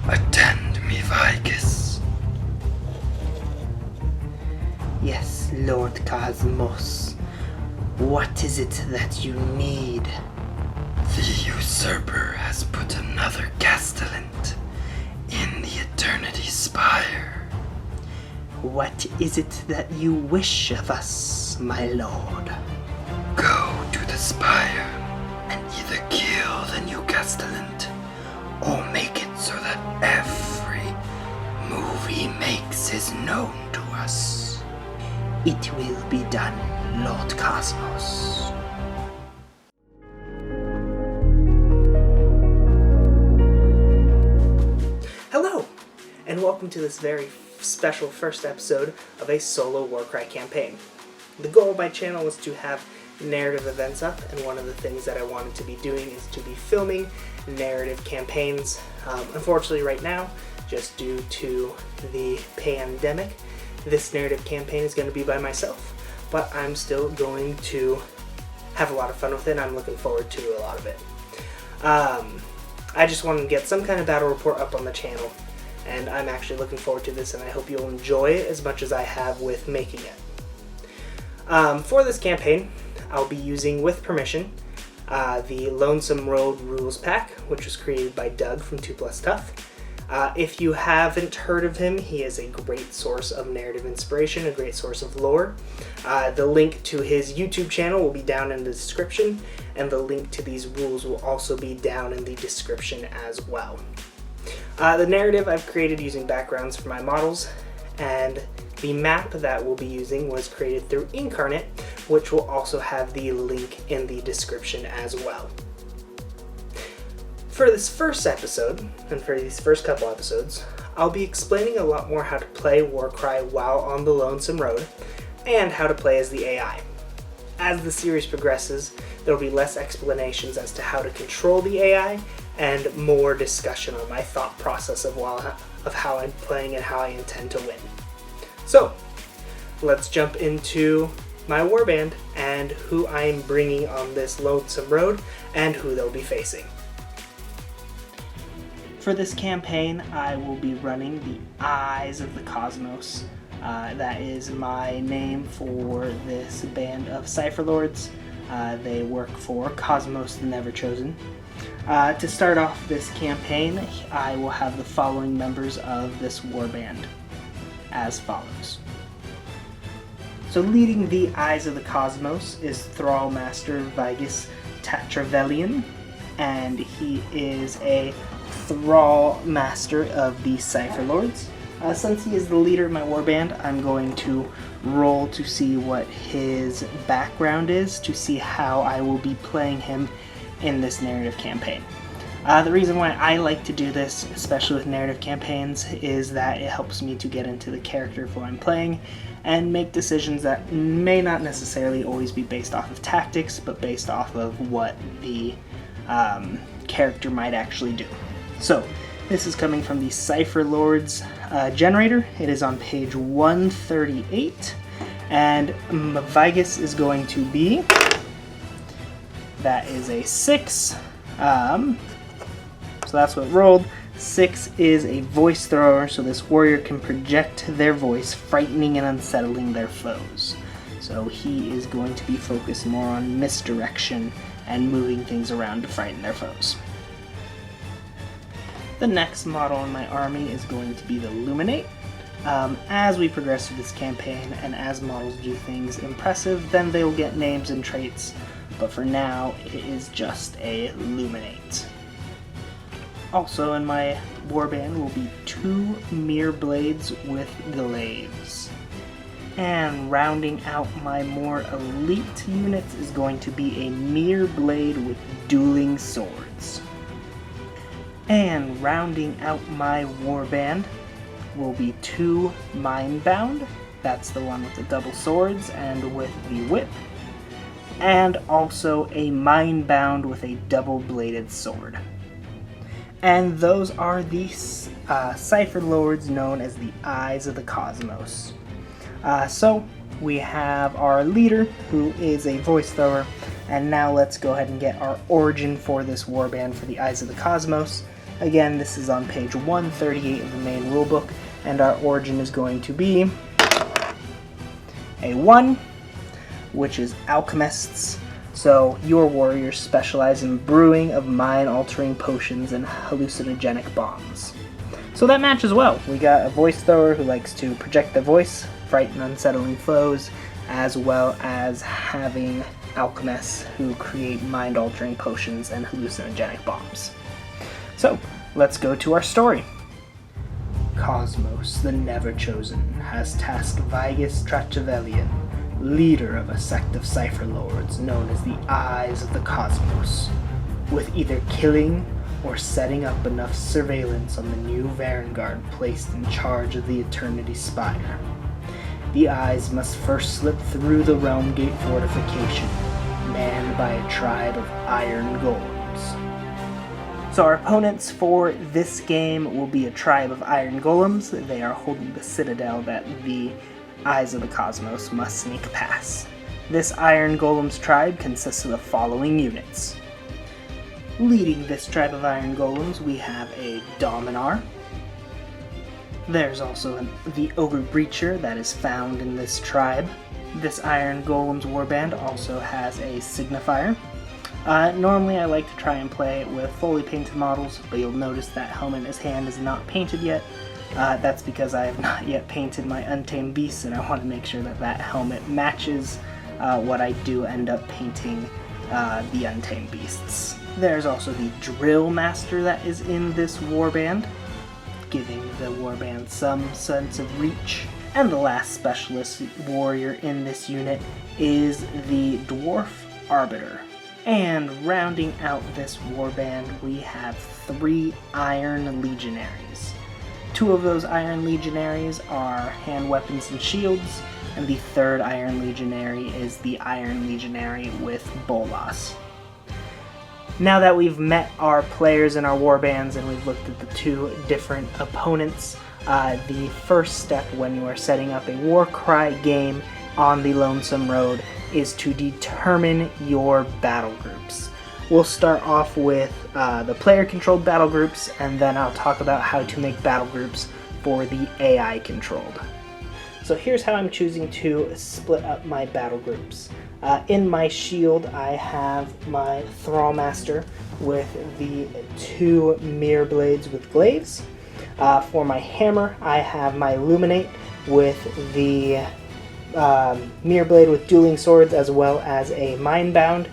Attend me, Vicus. Yes, Lord Kosmos. What is it that you need? The usurper has put another Castellen in the Eternity Spire. What is it that you wish of us, my lord? Go to the Spire and either kill the new Castellen or make it so that every move he makes is known to us. It will be done, Lord Kosmos. Hello, and welcome to this very special first episode of a solo Warcry campaign. The goal of my channel was to have narrative events up, and one of the things that I wanted to be doing is to be filming narrative campaigns. Unfortunately right now, just due to the pandemic, this narrative campaign is going to be by myself, but I'm still going to have a lot of fun with it, and I'm looking forward to a lot of it. I just wanted to get some kind of battle report up on the channel, and I'm actually looking forward to this, and I hope you'll enjoy it as much as I have with making it. For this campaign, I'll be using, with permission, the Lonesome Road Rules Pack, which was created by Doug from 2+ Tough. If you haven't heard of him, he is a great source of narrative inspiration, a great source of lore. The link to his YouTube channel will be down in the description, and the link to these rules will also be down in the description as well. The narrative I've created using backgrounds for my models, and the map that we'll be using was created through Incarnate, which will also have the link in the description as well. For this first episode, and for these first couple episodes, I'll be explaining a lot more how to play Warcry while on the Lonesome Road, and how to play as the AI. As the series progresses, there will be less explanations as to how to control the AI, and more discussion on my thought process of how I'm playing and how I intend to win. So, let's jump into my warband and who I'm bringing on this Lonesome Road and who they'll be facing. For this campaign, I will be running the Eyes of the Kosmos. That is my name for this band of cypher lords. They work for Kosmos the Never-Chosen. To start off this campaign, I will have the following members of this warband as follows. So leading the Eyes of the Kosmos is Thrall Master Vigus Tatravellian, and he is a Thrall Master of the Cypher Lords. Since he is the leader of my warband, I'm going to roll to see what his background is, to see how I will be playing him in this narrative campaign. The reason why I like to do this, especially with narrative campaigns, is that it helps me to get into the character of who I'm playing and make decisions that may not necessarily always be based off of tactics, but based off of what the character might actually do. So, this is coming from the Cypher Lords generator. It is on page 138, and Vigus is going to be, that is a 6, so that's what it rolled. 6 is a voice thrower, so this warrior can project their voice, frightening and unsettling their foes. So he is going to be focused more on misdirection and moving things around to frighten their foes. The next model in my army is going to be the Luminate. As we progress through this campaign and as models do things impressive, then they will get names and traits, but for now it is just a Luminate. Also in my warband will be 2 Mere Blades with Glaives. And rounding out my more elite units is going to be a Mere Blade with Dueling Swords. And rounding out my warband will be 2 Mindbound. That's the one with the double swords and with the whip. And also a Mindbound with a double-bladed sword. And those are the Cypher Lords known as the Eyes of the Kosmos. So we have our leader, who is a voice thrower, and now let's go ahead and get our origin for this warband for the Eyes of the Kosmos. Again, this is on page 138 of the main rulebook, and our origin is going to be a 1, which is alchemists. So your warriors specialize in brewing of mind-altering potions and hallucinogenic bombs. So that matches well. We got a voice thrower who likes to project the voice, frighten unsettling foes, as well as having alchemists who create mind-altering potions and hallucinogenic bombs. So let's go to our story. Kosmos, the Never-Chosen, has tasked Vigus Trachevelian, leader of a sect of cypher lords known as the Eyes of the Kosmos, with either killing or setting up enough surveillance on the new Vanguard placed in charge of the Eternity Spire. The Eyes must first slip through the Realm Gate fortification, manned by a tribe of Iron Golems. So our opponents for this game will be a tribe of Iron Golems. They are holding the citadel that the Eyes of the Kosmos must sneak past. This Iron Golems tribe consists of the following units. Leading this tribe of Iron Golems, we have a Dominar. There's also the Ogre Breacher that is found in this tribe. This Iron Golems warband also has a Signifier. Normally I like to try and play with fully painted models, but you'll notice that helmet in his hand is not painted yet. That's because I have not yet painted my Untamed Beasts, and I want to make sure that that helmet matches what I do end up painting the Untamed Beasts. There's also the Drill Master that is in this warband, giving the warband some sense of reach. And the last specialist warrior in this unit is the Dwarf Arbiter. And rounding out this warband, we have 3 Iron Legionaries. 2 of those Iron Legionaries are hand weapons and shields, and the 3rd Iron Legionary is the Iron Legionary with Bolas. Now that we've met our players in our warbands and we've looked at the 2 different opponents, the first step when you are setting up a Warcry game on the Lonesome Road is to determine your battle groups. We'll start off with the player-controlled battle groups, and then I'll talk about how to make battle groups for the AI-controlled. So here's how I'm choosing to split up my battle groups. In my shield, I have my Thrallmaster with the 2 Mirror Blades with Glaives. For my hammer, I have my Illuminate with the Mirror Blade with Dueling Swords, as well as a Mindbound.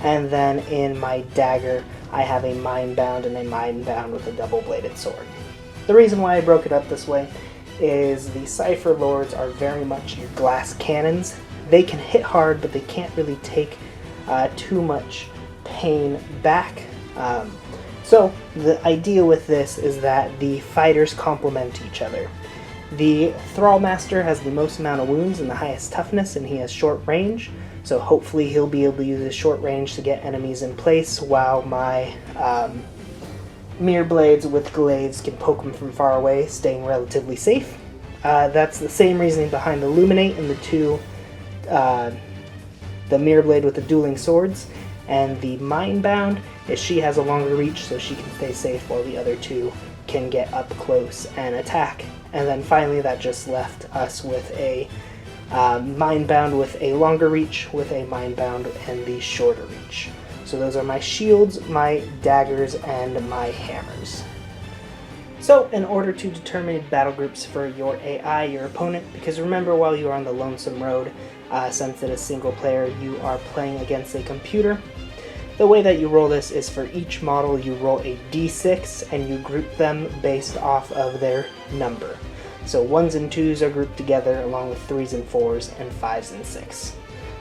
And then in my dagger, I have a Mindbound and a Mindbound with a double-bladed sword. The reason why I broke it up this way is the Cypher Lords are very much your glass cannons. They can hit hard, but they can't really take too much pain back. So the idea with this is that the fighters complement each other. The Thrallmaster has the most amount of wounds and the highest toughness, and he has short range. So hopefully he'll be able to use his short range to get enemies in place, while my Mirror Blades with Glaives can poke them from far away, staying relatively safe. That's the same reasoning behind the Illuminate and the Mirror Blade with the Dueling Swords. And the Mindbound is she has a longer reach, so she can stay safe while the other 2 can get up close and attack. And then finally that just left us with a Mindbound with a longer reach, with a Mindbound and the shorter reach. So those are my shields, my daggers, and my hammers. So in order to determine battle groups for your AI, your opponent, because remember, while you are on the Lonesome Road, since it is single player, you are playing against a computer. The way that you roll this is for each model you roll a d6 and you group them based off of their number. So 1s and 2s are grouped together along with 3s and 4s and 5s and 6.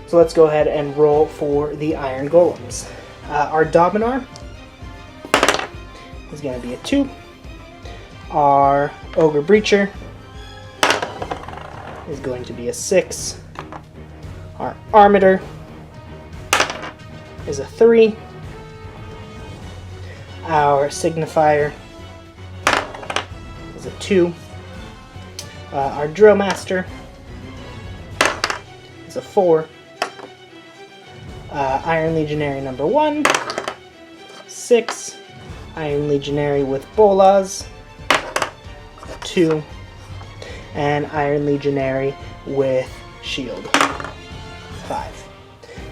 So let's go ahead and roll for the Iron Golems. Our Dominar is going to be a 2. Our Ogre Breacher is going to be a 6. Our Armator is a 3. Our Signifier is a 2. Our Drill Master is a 4. Iron Legionary number 1, 6. Iron Legionary with bolas, 2, and Iron Legionary with shield, 5.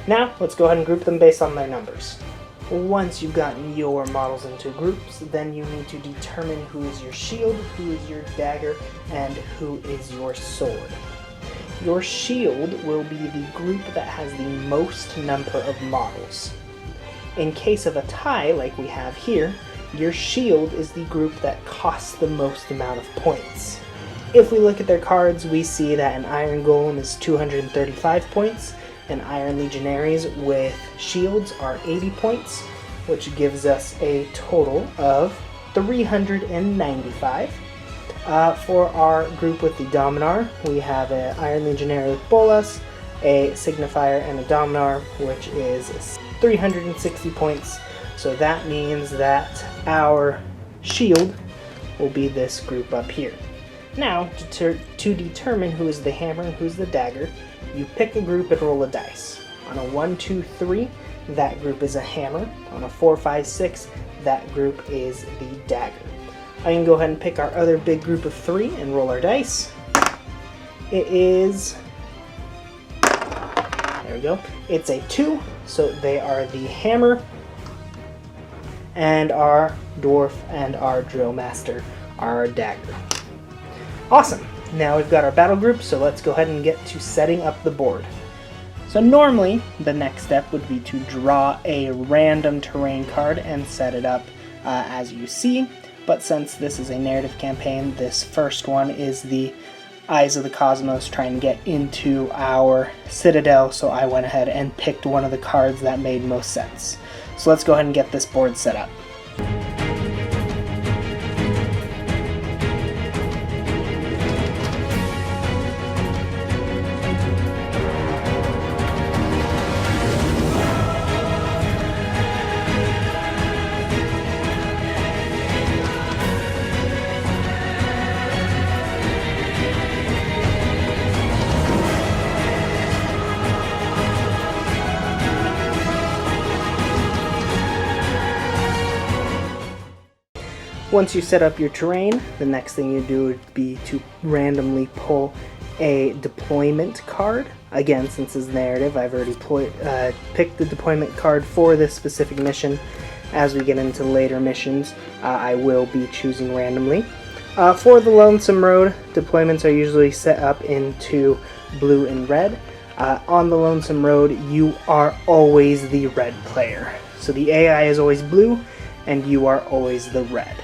Now, let's go ahead and group them based on their numbers. Once you've gotten your models into groups, then you need to determine who is your shield, who is your dagger, and who is your sword. Your shield will be the group that has the most number of models. In case of a tie, like we have here, your shield is the group that costs the most amount of points. If we look at their cards, we see that an Iron Golem is 235 points, and Iron Legionaries with shields are 80 points, which gives us a total of 395. For our group with the Dominar, we have an Iron Legionary with bolas, a Signifier, and a Dominar, which is 360 points. So that means that our shield will be this group up here. Now, to determine who is the hammer and who's the dagger, you pick a group and roll a dice. On a 1, 2, 3, that group is a hammer. On a 4, 5, 6, that group is the dagger. I can go ahead and pick our other big group of 3 and roll our dice. It is, there we go, it's a 2, so they are the hammer, and our dwarf and our drill master are our dagger. Awesome, now we've got our battle group, so let's go ahead and get to setting up the board. So normally, the next step would be to draw a random terrain card and set it up as you see. But since this is a narrative campaign, this first one is the Eyes of the Cosmos trying to get into our citadel, so I went ahead and picked one of the cards that made most sense. So let's go ahead and get this board set up. Once you set up your terrain, the next thing you do would be to randomly pull a deployment card. Again, since it's narrative, I've already picked the deployment card for this specific mission. As we get into later missions, I will be choosing randomly. For the Lonesome Road, deployments are usually set up into blue and red. On the Lonesome Road, you are always the red player. So the AI is always blue, and you are always the red.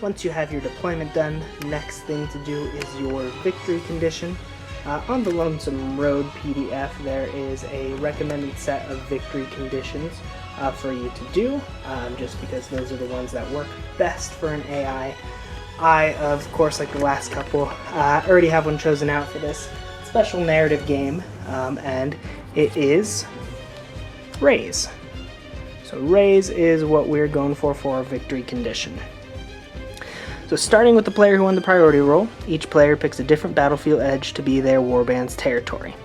Once you have your deployment done, next thing to do is your victory condition. On the Lonesome Road PDF, there is a recommended set of victory conditions for you to do, just because those are the ones that work best for an AI. I, of course, like the last couple, already have one chosen out for this special narrative game, and it is Raise. So Raise is what we're going for our victory condition. So starting with the player who won the priority roll, each player picks a different battlefield edge to be their warband's territory.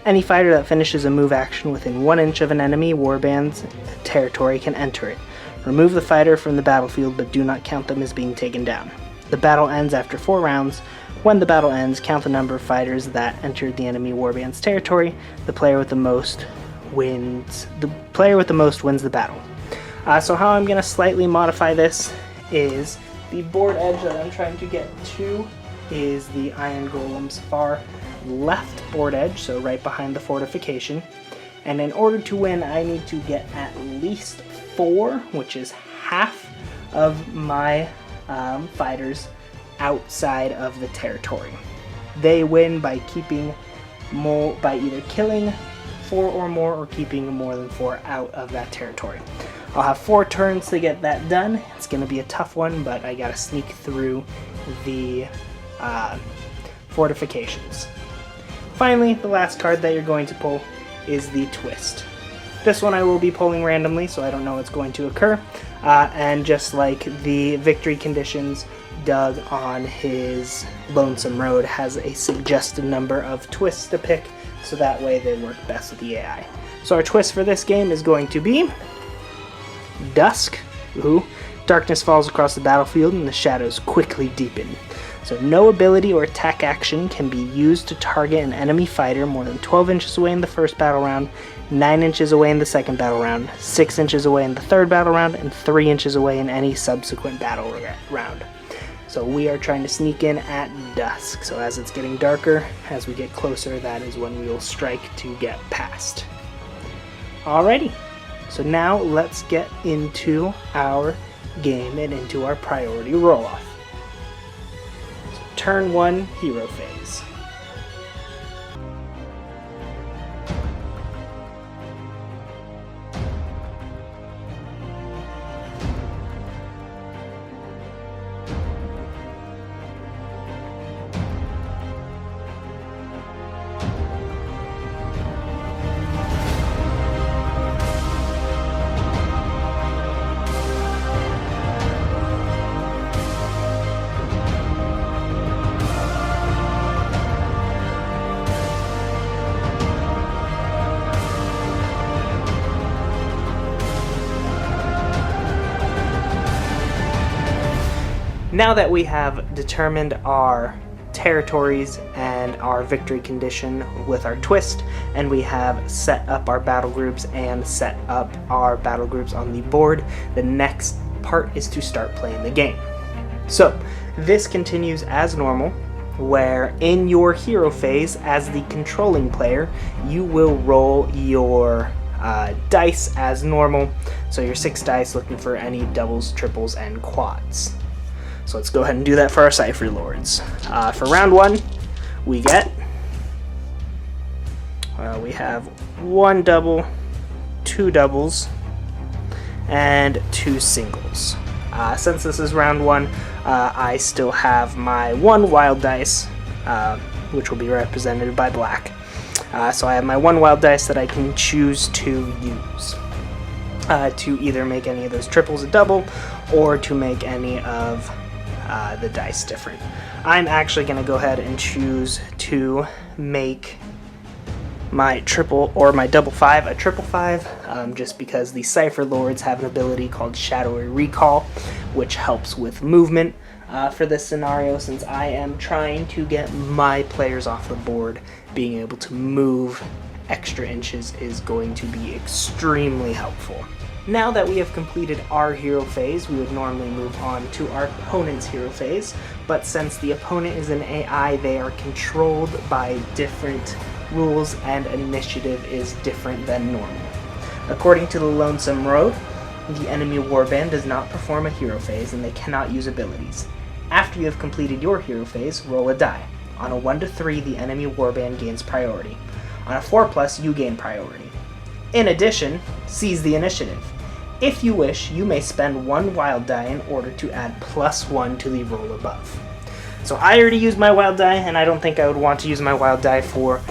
Any fighter that finishes a move action within 1 inch of an enemy warband's territory can enter it. Remove the fighter from the battlefield, but do not count them as being taken down. The battle ends after 4 rounds. When the battle ends, count the number of fighters that entered the enemy warband's territory. The player with the most wins. The player with the most wins the battle. So how I'm going to slightly modify this is the board edge that I'm trying to get to is the Iron Golem's far left board edge, so right behind the fortification. And in order to win, I need to get at least 4, which is half of my fighters outside of the territory. They win by keeping by either killing 4 or more or keeping more than 4 out of that territory. I'll have 4 turns to get that done. It's going to be a tough one, but I got to sneak through the fortifications. Finally, the last card that you're going to pull is the Twist. This one I will be pulling randomly, so I don't know what's going to occur. And just like the victory conditions, Doug on his Lonesome Road has a suggested number of twists to pick, so that way they work best with the AI. So our twist for this game is going to be Dusk. Ooh. Darkness falls across the battlefield and the shadows quickly deepen. So no ability or attack action can be used to target an enemy fighter more than 12 inches away in the first battle round, 9 inches away in the second battle round, 6 inches away in the third battle round, and 3 inches away in any subsequent battle round. So we are trying to sneak in at dusk. So as it's getting darker, as we get closer, that is when we will strike to get past. Alrighty, so now let's get into our game and into our priority roll-off. So turn 1, hero phase. Now that we have determined our territories and our victory condition with our twist, and we have set up our battle groups and set up our battle groups on the board, the next part is to start playing the game. So this continues as normal, where in your hero phase, as the controlling player, you will roll your dice as normal. So your 6 dice, looking for any doubles, triples, and quads. So let's go ahead and do that for our Cypher Lords. For round 1, we get, we have 1 double, 2 doubles, and 2 singles. Since this is round 1, I still have my 1 wild dice, which will be represented by black. So I have my 1 wild dice that I can choose to use to either make any of those triples a double, or to make any of the dice different. I'm actually going to go ahead and choose to make my triple or my double 5 a triple 5, just because the Cypher Lords have an ability called Shadowy Recall, which helps with movement for this scenario. Since I am trying to get my players off the board, being able to move extra inches is going to be extremely helpful. Now that we have completed our hero phase, we would normally move on to our opponent's hero phase, but since the opponent is an AI, they are controlled by different rules and initiative is different than normal. According to the Lonesome Road, the enemy warband does not perform a hero phase and they cannot use abilities. After you have completed your hero phase, roll a die. On a 1 to 3, the enemy warband gains priority. On a 4+, you gain priority. In addition, seize the initiative. If you wish, you may spend 1 wild die in order to add +1 to the roll above. So I already used my wild die, and I don't think I would want to use my wild die for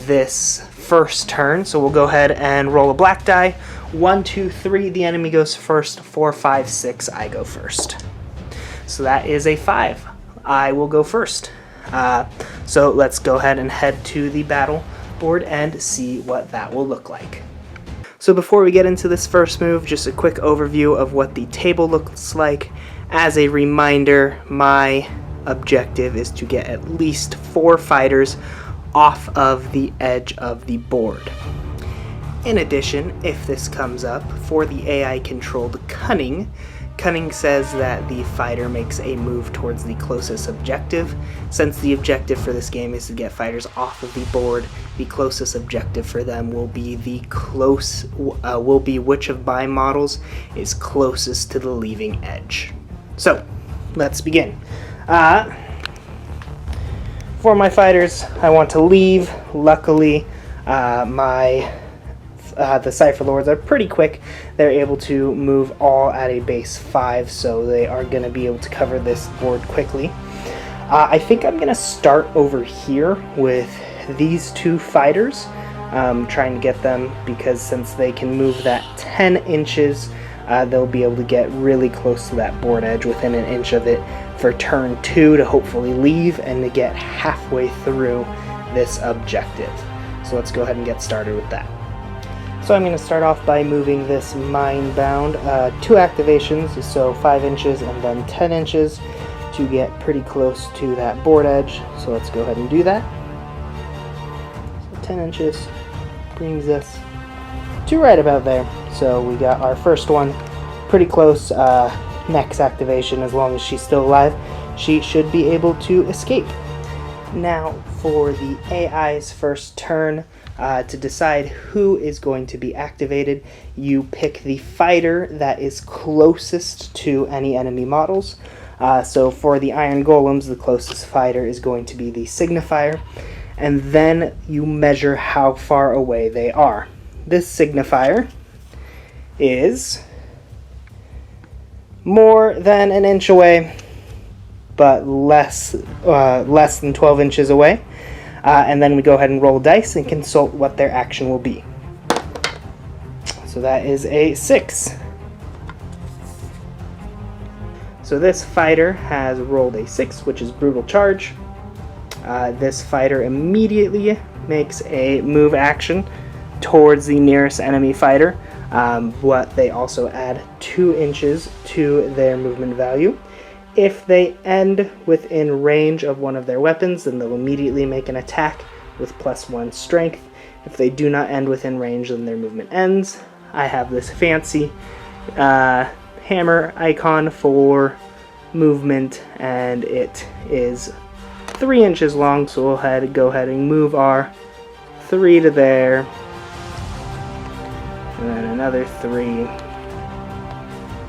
this first turn, so we'll go ahead and roll a black die. 1, 2, 3, the enemy goes first. 4, 5, 6, I go first. So that is a 5. I will go first. So let's go ahead and head to the battle board and see what that will look like. So before we get into this first move, just a quick overview of what the table looks like. As a reminder, my objective is to get at least 4 fighters off of the edge of the board. In addition, if this comes up, for the AI-controlled Cunning, Cunning says that the fighter makes a move towards the closest objective. Since the objective for this game is to get fighters off of the board, the closest objective for them will be which of my models is closest to the leaving edge. So, let's begin. For my fighters, I want to leave. Luckily, the Cypher Lords are pretty quick. They're able to move all at a base 5, so they are going to be able to cover this board quickly. I think I'm going to start over here with these two fighters, trying to get them, because since they can move that 10 inches, they'll be able to get really close to that board edge within an inch of it for turn 2 to hopefully leave and to get halfway through this objective. So let's go ahead and get started with that. So I'm going to start off by moving this mind-bound 2 activations, so 5 inches and then 10 inches to get pretty close to that board edge. So let's go ahead and do that. So 10 inches brings us to right about there. So we got our first one pretty close. Next activation, as long as she's still alive, she should be able to escape. Now for the AI's first turn, to decide who is going to be activated, you pick the fighter that is closest to any enemy models. So for the Iron Golems, the closest fighter is going to be the signifier, and then you measure how far away they are. This signifier is more than an inch away, but less than 12 inches away. And then we go ahead and roll dice and consult what their action will be. So that is a 6. So this fighter has rolled a 6, which is brutal charge. This fighter immediately makes a move action towards the nearest enemy fighter, but they also add 2 inches to their movement value. If they end within range of one of their weapons, then they'll immediately make an attack with +1 strength. If they do not end within range, then their movement ends. I have this fancy hammer icon for movement, and it is 3 inches long, so we'll go ahead and move our 3 to there, and then another 3,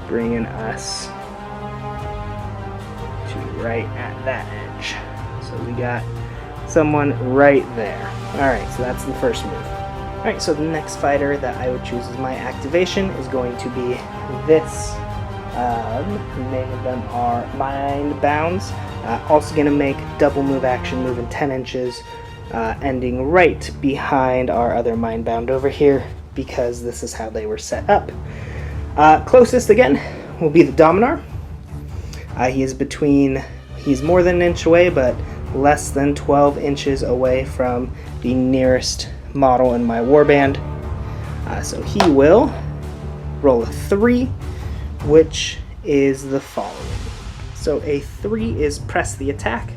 bringing us to right at that edge. So we got someone right there. Alright, so that's the first move. Alright, so the next fighter that I would choose as my activation is going to be this. The name of them are Mind Bounds. Also going to make double move action, moving 10 inches, ending right behind our other Mind Bound over here, because this is how they were set up. Closest again will be the Dominar. He's more than an inch away, but less than 12 inches away from the nearest model in my warband. So he will roll a 3, which is the following. So a 3 is press the attack.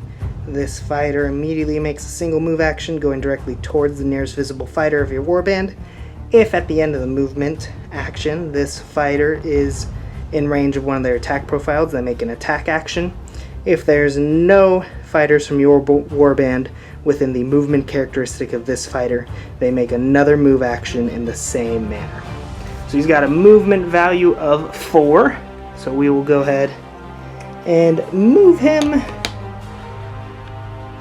This fighter immediately makes a single move action going directly towards the nearest visible fighter of your warband. If at the end of the movement action this fighter is in range of one of their attack profiles, they make an attack action. If there's no fighters from your warband within the movement characteristic of this fighter, they make another move action in the same manner. So he's got a movement value of 4, so we will go ahead and move him.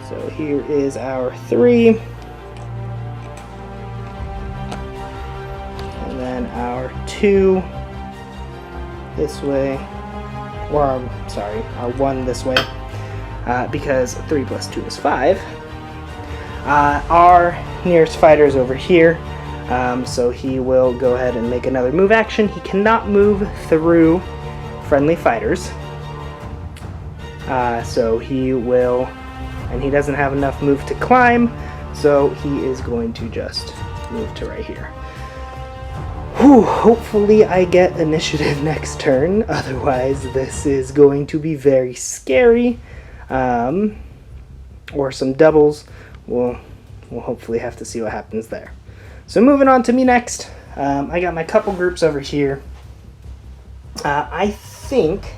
So here is our 3, and then our 2 this way, or our 1 this way, because 3 plus 2 is 5. Our nearest fighter is over here, so he will go ahead and make another move action. He cannot move through friendly fighters, so he will, and he doesn't have enough move to climb, so he is going to just move to right here. Whew, hopefully I get initiative next turn, otherwise this is going to be very scary. Or some doubles. We'll hopefully have to see what happens there. So moving on to me next. I got my couple groups over here. I think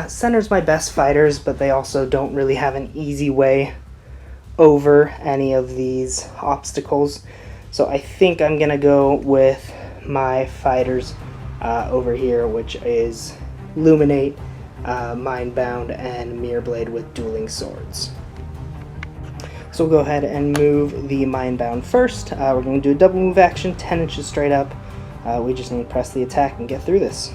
Center's my best fighters, but they also don't really have an easy way over any of these obstacles. So I think I'm going to go with my fighters over here, which is Luminate, Mindbound, and Mirrorblade with dueling swords. So we'll go ahead and move the Mindbound first. We're going to do a double move action, 10 inches straight up. We just need to press the attack and get through this.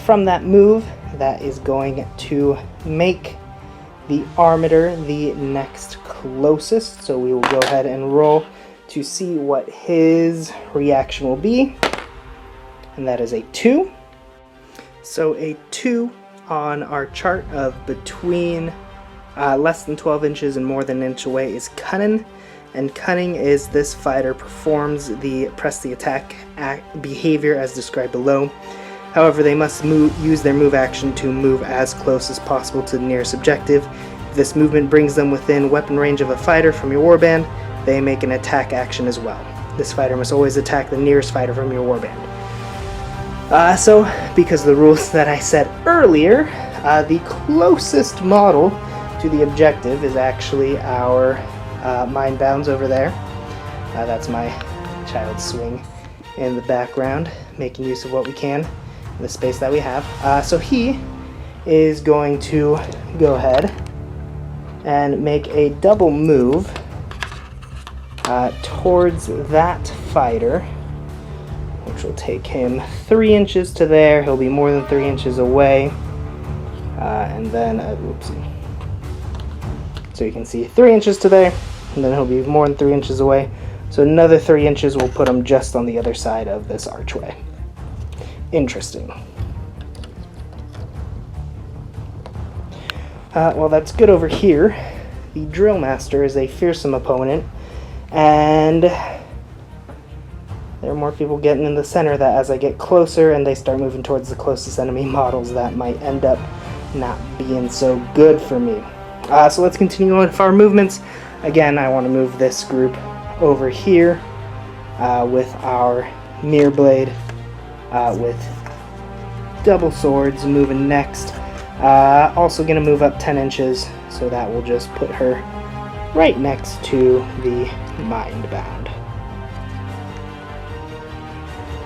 From that move, that is going to make the Armator the next closest. So we will go ahead and roll to see what his reaction will be. And that is a 2. So a 2 on our chart of between less than 12 inches and more than an inch away is Cunning. And Cunning is this fighter performs the press the attack behavior as described below. However, they must use their move action to move as close as possible to the nearest objective. If this movement brings them within weapon range of a fighter from your warband, they make an attack action as well. This fighter must always attack the nearest fighter from your warband. So, because of the rules that I said earlier, the closest model to the objective is actually our Mind Bounds over there. That's my child swing in the background, making use of what we can in the space that we have. So he is going to go ahead and make a double move towards that fighter, which will take him 3 inches to there. He'll be more than 3 inches away. And then, whoopsie. So you can see 3 inches to there, and then he'll be more than 3 inches away. So another 3 inches will put him just on the other side of this archway. Interesting. Well, that's good over here. The Drill Master is a fearsome opponent, and there are more people getting in the center that as I get closer and they start moving towards the closest enemy models, that might end up not being so good for me. So let's continue on with our movements. Again, I want to move this group over here with our Mirror Blade with double swords moving next. Also going to move up 10 inches, so that will just put her right next to the Mind Bound.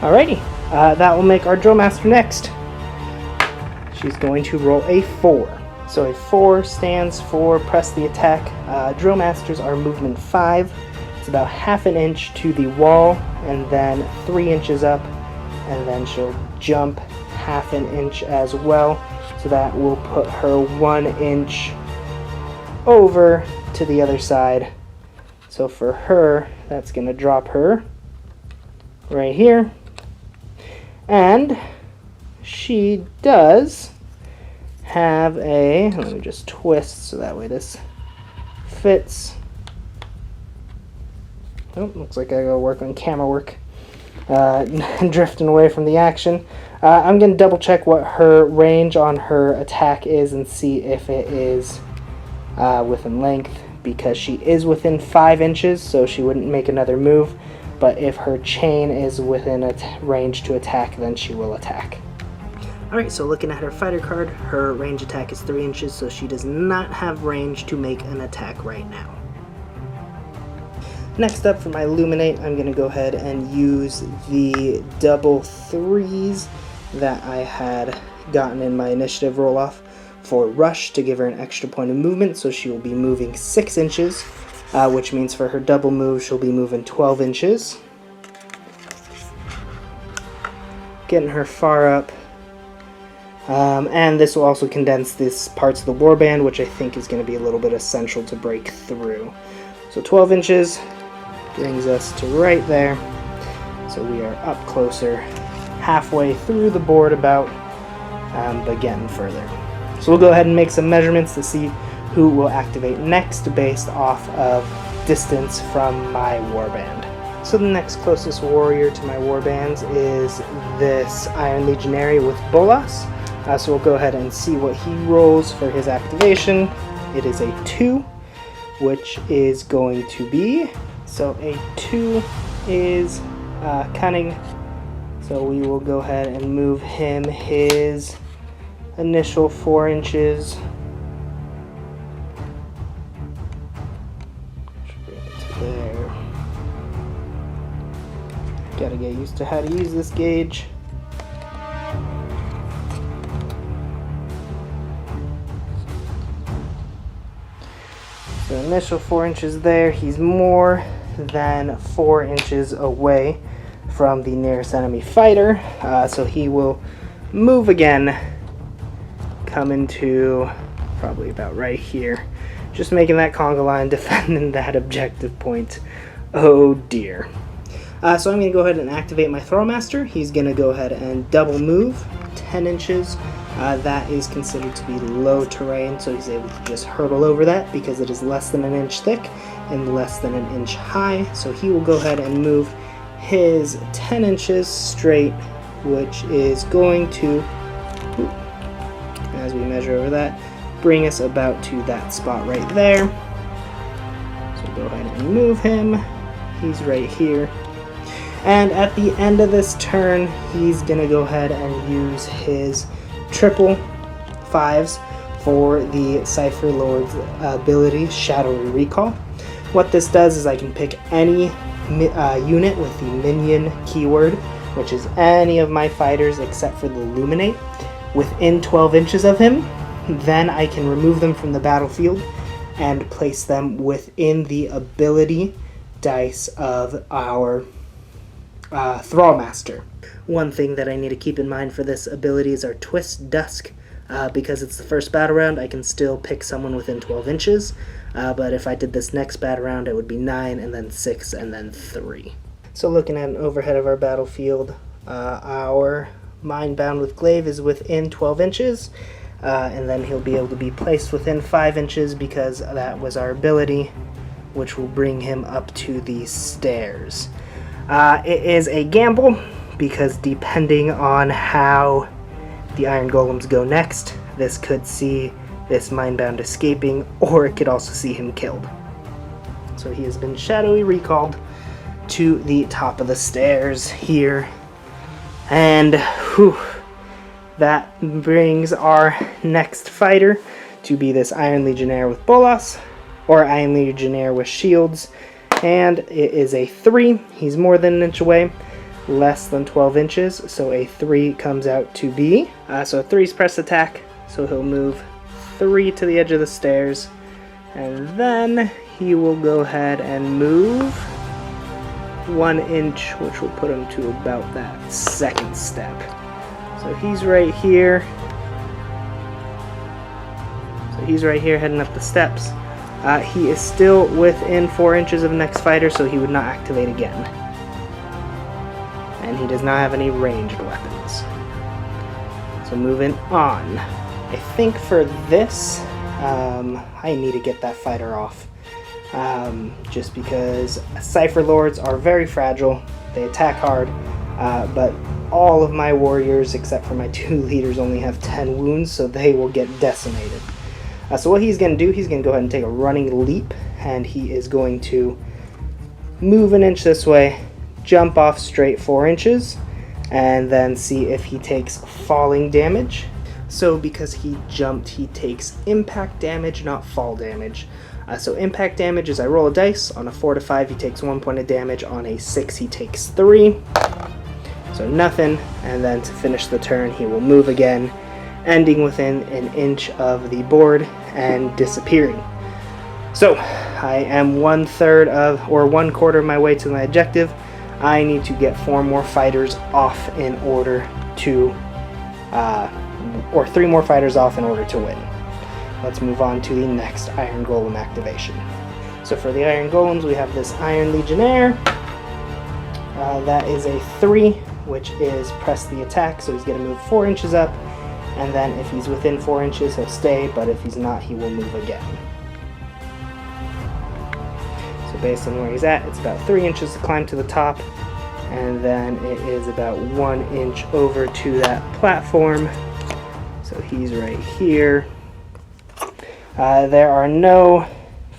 Alrighty, that will make our Drill Master next. She's going to roll a 4. So a 4 stands for press the attack. Drill Masters are movement 5. It's about half an inch to the wall, and then 3 inches up, and then she'll jump half an inch as well. So that will put her 1 inch over to the other side. So for her, that's going to drop her right here. And she does have a, let me just twist so that way this fits. Oh, looks like I gotta work on camera work. Drifting away from the action. I'm going to double check what her range on her attack is and see if it is within length, because she is within 5 inches, so she wouldn't make another move. But if her chain is within a range to attack, then she will attack. Alright, so looking at her fighter card, her range attack is 3 inches, so she does not have range to make an attack right now. Next up for my Illuminate, I'm going to go ahead and use the double 3s that I had gotten in my initiative roll-off for Rush to give her an extra point of movement, so she will be moving 6 inches, which means for her double move she'll be moving 12 inches. Getting her far up. And this will also condense these parts of the warband, which I think is going to be a little bit essential to break through. So 12 inches brings us to right there. So we are up closer, halfway through the board about, but getting further. So we'll go ahead and make some measurements to see who will activate next based off of distance from my warband. So the next closest warrior to my warbands is this Iron Legionary with Bolas. So we'll go ahead and see what he rolls for his activation. It is a 2, which is going to be, so a 2 is Cunning. So we will go ahead and move him his initial 4 inches. There. Gotta get used to how to use this gauge. So initial 4 inches there. He's more than 4 inches away from the nearest enemy fighter, so he will move again, coming to probably about right here. Just making that conga line, defending that objective point. Oh dear. So I'm going to go ahead and activate my Throwmaster. He's going to go ahead and double move 10 inches. That is considered to be low terrain, so he's able to just hurtle over that because it is less than an inch thick and less than an inch high. So he will go ahead and move his 10 inches straight, which is going to, as we measure over that, bring us about to that spot right there. So go ahead and move him. He's right here. And at the end of this turn, he's going to go ahead and use his triple 5s for the Cypher Lord's ability, Shadowy Recall. What this does is I can pick any unit with the minion keyword, which is any of my fighters except for the Illuminate, within 12 inches of him. Then I can remove them from the battlefield and place them within the ability dice of our Thrallmaster. One thing that I need to keep in mind for this ability is our Twist Dusk. Because it's the first battle round, I can still pick someone within 12 inches. But if I did this next battle round, it would be 9, and then 6, and then 3. So looking at an overhead of our battlefield, our Mindbound with Glaive is within 12 inches. And then he'll be able to be placed within 5 inches because that was our ability, which will bring him up to the stairs. It is a gamble because depending on how the Iron Golems go next, this could see this Mindbound escaping, or it could also see him killed. So he has been shadowy recalled to the top of the stairs here. And whew, that brings our next fighter to be this Iron Legionnaire with Bolas, or Iron Legionnaire with shields. And it is a 3. He's more than an inch away, less than 12 inches, so a 3 comes out to be. So 3's press attack, so he'll move 3 to the edge of the stairs, and then he will go ahead and move 1 inch, which will put him to about that second step. So he's right here. So he's right here heading up the steps. He is still within 4 inches of the next fighter, so he would not activate again. And he does not have any ranged weapons. So moving on. I think for this, I need to get that fighter off. Just because Cypher Lords are very fragile. They attack hard, but all of my warriors, except for my 2 leaders, only have 10 wounds, so they will get decimated. So what he's going to do, he's going to go ahead and take a running leap, and he is going to move an inch this way, jump off straight 4 inches, and then see if he takes falling damage. So because he jumped, he takes impact damage, not fall damage. So impact damage is I roll a dice. On a 4 to 5, he takes 1 point of damage. On a 6, he takes 3. So nothing. And then to finish the turn, he will move again, ending within an inch of the board and disappearing. So I am 1/3 of, or 1/4 of my way to my objective. I need to get 4 more fighters off in order to, or 3 more fighters off in order to win. Let's move on to the next Iron Golem activation. So for the Iron Golems, we have this Iron Legionnaire. That is a 3, which is press the attack, so he's going to move 4 inches up, and then if he's within 4 inches, he'll stay, but if he's not, he will move again. So based on where he's at, it's about 3 inches to climb to the top, and then it is about 1 inch over to that platform. So he's right here. There are no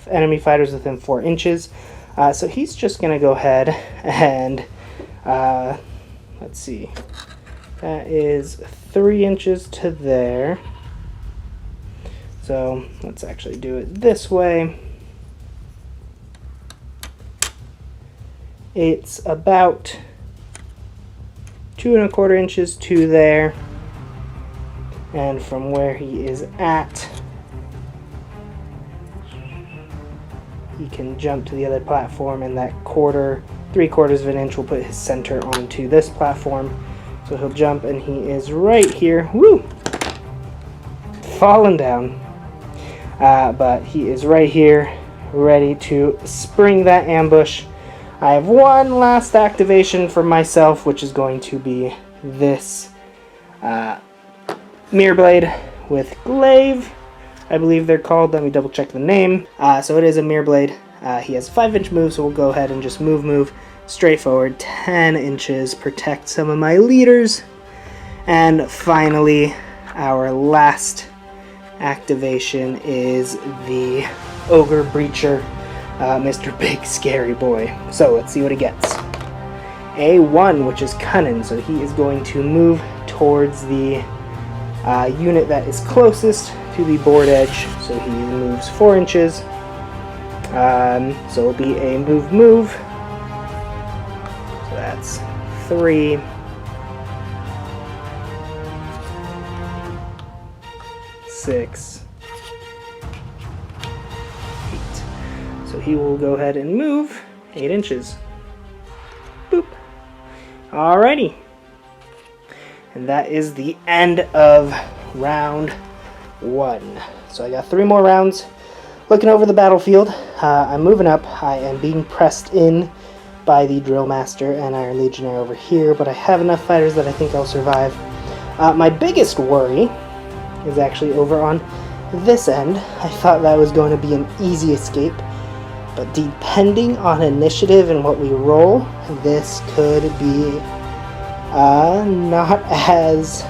enemy fighters within 4 inches, so he's just going to go ahead and, let's see, that is 3 inches to there. So let's actually do it this way. It's about 2 1/4 inches to there, and from where he is at, he can jump to the other platform, and that 3/4 of an inch will put his center onto this platform, So he'll jump, and he is right here. Woo! Falling down. But he is right here, ready to spring that ambush. I have one last activation for myself, which is going to be this Mirror Blade with Glaive, I believe they're called. Let me double check the name. So it is a Mirror Blade. He has 5-inch move, so we'll go ahead and just move straight forward 10 inches, protect some of my leaders. And finally, our last activation is the Ogre Breacher, Mr. Big Scary Boy. So let's see what he gets. A1, which is Cunning, so he is going to move towards the unit that is closest to the board edge, so he moves 4 inches. So it'll be a move. So that's 3, 6, 8. So he will go ahead and move 8 inches. Boop. Alrighty. And that is the end of round 1. So I got 3 more rounds. Looking over the battlefield, I'm moving up. I am being pressed in by the Drill Master and Iron Legionnaire over here, but I have enough fighters that I think I'll survive. My biggest worry is actually over on this end. I thought that was going to be an easy escape, but depending on initiative and what we roll, this could be not as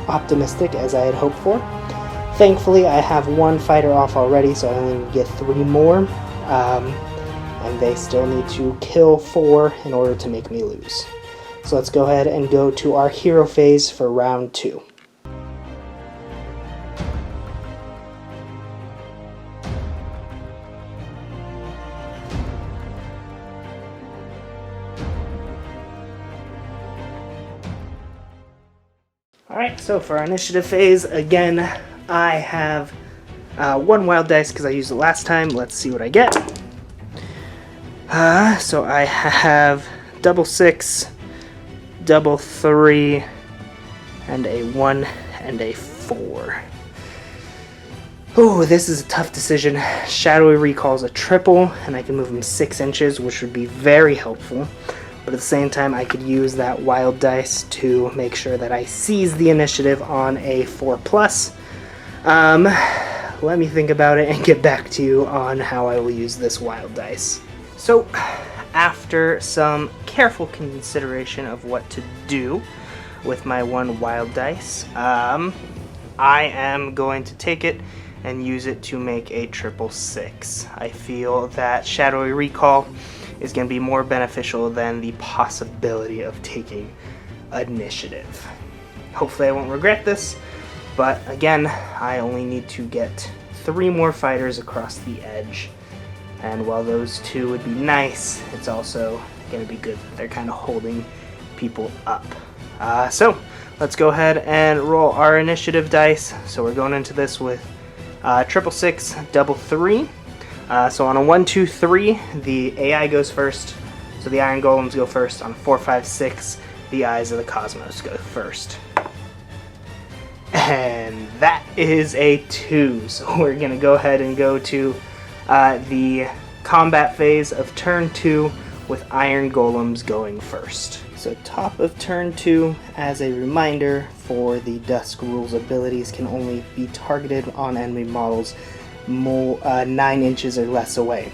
optimistic as I had hoped for. Thankfully, I have 1 fighter off already, so I only need to get 3 more, and they still need to kill 4 in order to make me lose. So let's go ahead and go to our hero phase for round 2. Alright, so for our initiative phase, again, I have 1 wild dice because I used it last time. Let's see what I get. So I have double 6, double 3, and a 1 and a 4. Oh, this is a tough decision. Shadowy Recall's a triple, and I can move him 6 inches, which would be very helpful. But at the same time, I could use that wild dice to make sure that I seize the initiative on a 4+. Let me think about it and get back to you on how I will use this wild dice. So, after some careful consideration of what to do with my 1 wild dice, I am going to take it and use it to make a 666. I feel that Shadowy Recall is going to be more beneficial than the possibility of taking initiative. Hopefully I won't regret this, but again, I only need to get 3 more fighters across the edge, and while those 2 would be nice, it's also going to be good that they're kind of holding people up. So let's go ahead and roll our initiative dice. So we're going into this with 666, double 3. So on a 1, 2, 3, the AI goes first. So the Iron Golems go first. On a 4, 5, 6, the Eyes of the Kosmos go first. And that is a 2. So we're going to go ahead and go to the combat phase of turn 2 with Iron Golems going first. So top of turn 2, as a reminder, for the Dusk Rules abilities can only be targeted on enemy models 9 inches or less away.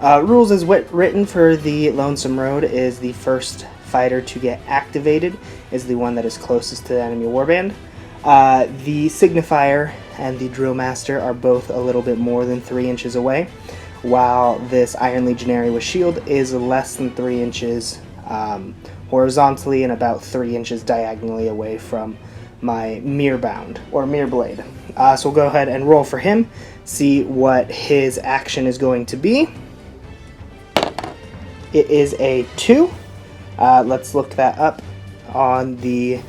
Rules as written for the Lonesome Road is the first fighter to get activated is the one that is closest to the enemy warband. The Signifier and the Drill Master are both a little bit more than 3 inches away, while this Iron Legionary with shield is less than 3 inches horizontally and about 3 inches diagonally away from my Mirror Bound or Mirror Blade. So we'll go ahead and roll for him, see what his action is going to be. It is a 2. Let's look that up on the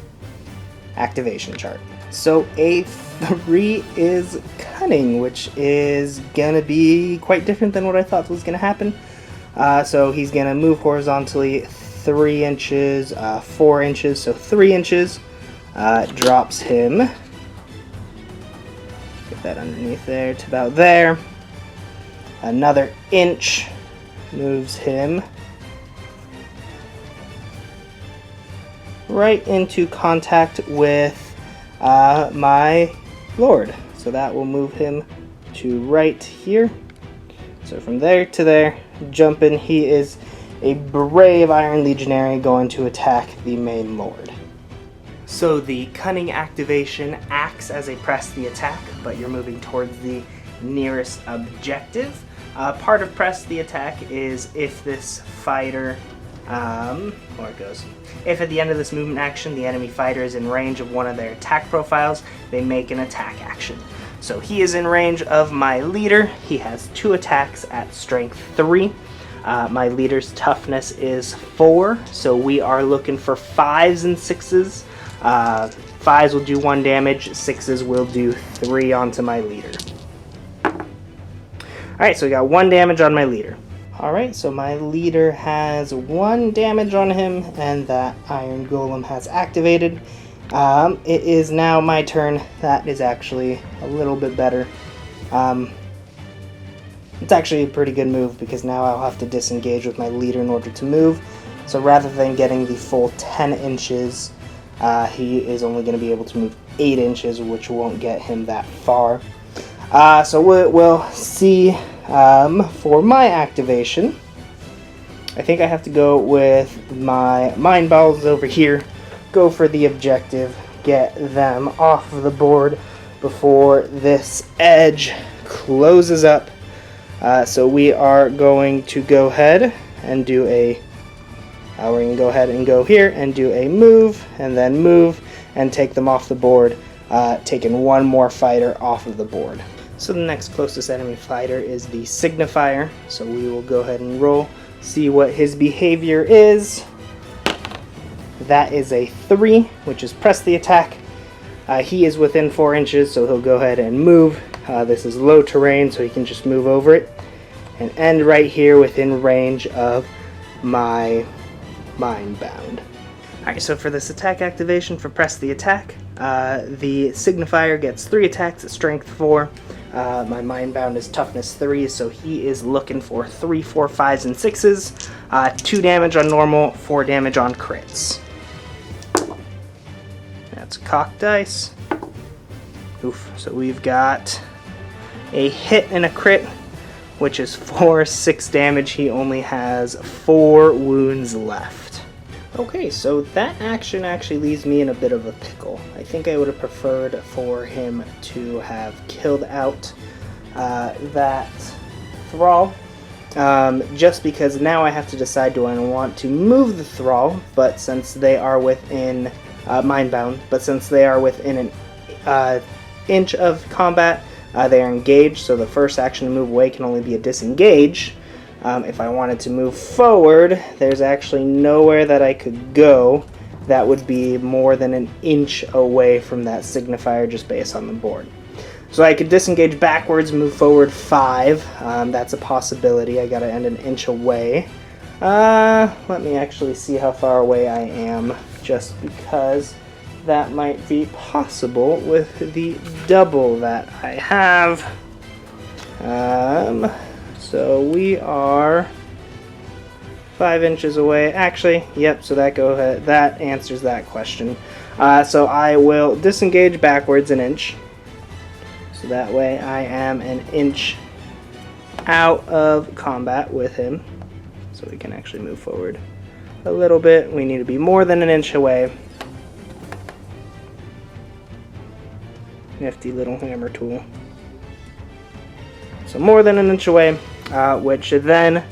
activation chart. So a 3 is Cunning, which is gonna be quite different than what I thought was gonna happen. So he's gonna move horizontally 3 inches, 4 inches, so 3 inches. Drops him. Get that underneath there to about there. Another inch moves him right into contact with my lord. So that will move him to right here. So from there to there, jumping, he is a brave Iron Legionary going to attack the main lord. So the cunning activation acts as a press the attack, but you're moving towards the nearest objective. Part of press the attack is if this fighter, where it goes. If at the end of this movement action the enemy fighter is in range of one of their attack profiles, they make an attack action. So he is in range of my leader. He has 2 attacks at strength 3. My leader's toughness is 4, so we are looking for 5s and 6s. 5s will do 1 damage, 6s will do 3 onto my leader. Alright, so we got 1 damage on my leader. Alright, so my leader has 1 damage on him, and that Iron Golem has activated. It is now my turn. That is actually a little bit better. It's actually a pretty good move, because now I'll have to disengage with my leader in order to move. So rather than getting the full 10 inches, he is only going to be able to move 8 inches, which won't get him that far. So we'll see for my activation. I think I have to go with my Mind Balls over here, go for the objective, get them off of the board before this edge closes up. So we are going to go ahead and do a, we're going to go ahead and go here and do a move, and then move and take them off the board, taking 1 more fighter off of the board. So the next closest enemy fighter is the Signifier, so we will go ahead and roll, see what his behavior is. That is a 3, which is press the attack. He is within 4 inches, so he'll go ahead and move. This is low terrain, so he can just move over it and end right here within range of my Mind Bound. Alright, so for this attack activation for press the attack, the Signifier gets 3 attacks at strength 4. My Mind Bound is toughness 3, so he is looking for 3, 4, 5s, and 6s. 2 damage on normal, 4 damage on crits. That's cocked dice. Oof. So we've got a hit and a crit, which is 4, 6 damage. He only has 4 wounds left. Okay, so that action actually leaves me in a bit of a pickle. I think I would have preferred for him to have killed out that Thrall, just because now I have to decide, do I want to move the Thrall, but since they are within Mindbound, but since they are within an inch of combat, they are engaged, so the first action to move away can only be a disengage. If I wanted to move forward, there's actually nowhere that I could go that would be more than an inch away from that Signifier just based on the board. So I could disengage backwards, move forward 5. That's a possibility. I gotta end an inch away. Let me actually see how far away I am, just because that might be possible with the double that I have. So we are 5 inches away. Actually, yep, so that answers that question. So I will disengage backwards an inch. So that way I am an inch out of combat with him. So we can actually move forward a little bit. We need to be more than an inch away. Nifty little hammer tool. So more than an inch away, which then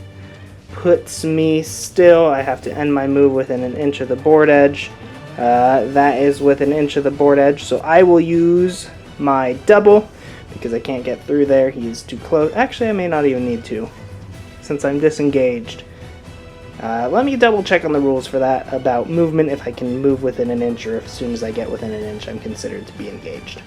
puts me still. I have to end my move within an inch of the board edge. That is with an inch of the board edge, so I will use my double because I can't get through there. He's too close. Actually, I may not even need to, since I'm disengaged. Let me double check on the rules for that about movement, if I can move within an inch, or as soon as I get within an inch I'm considered to be engaged.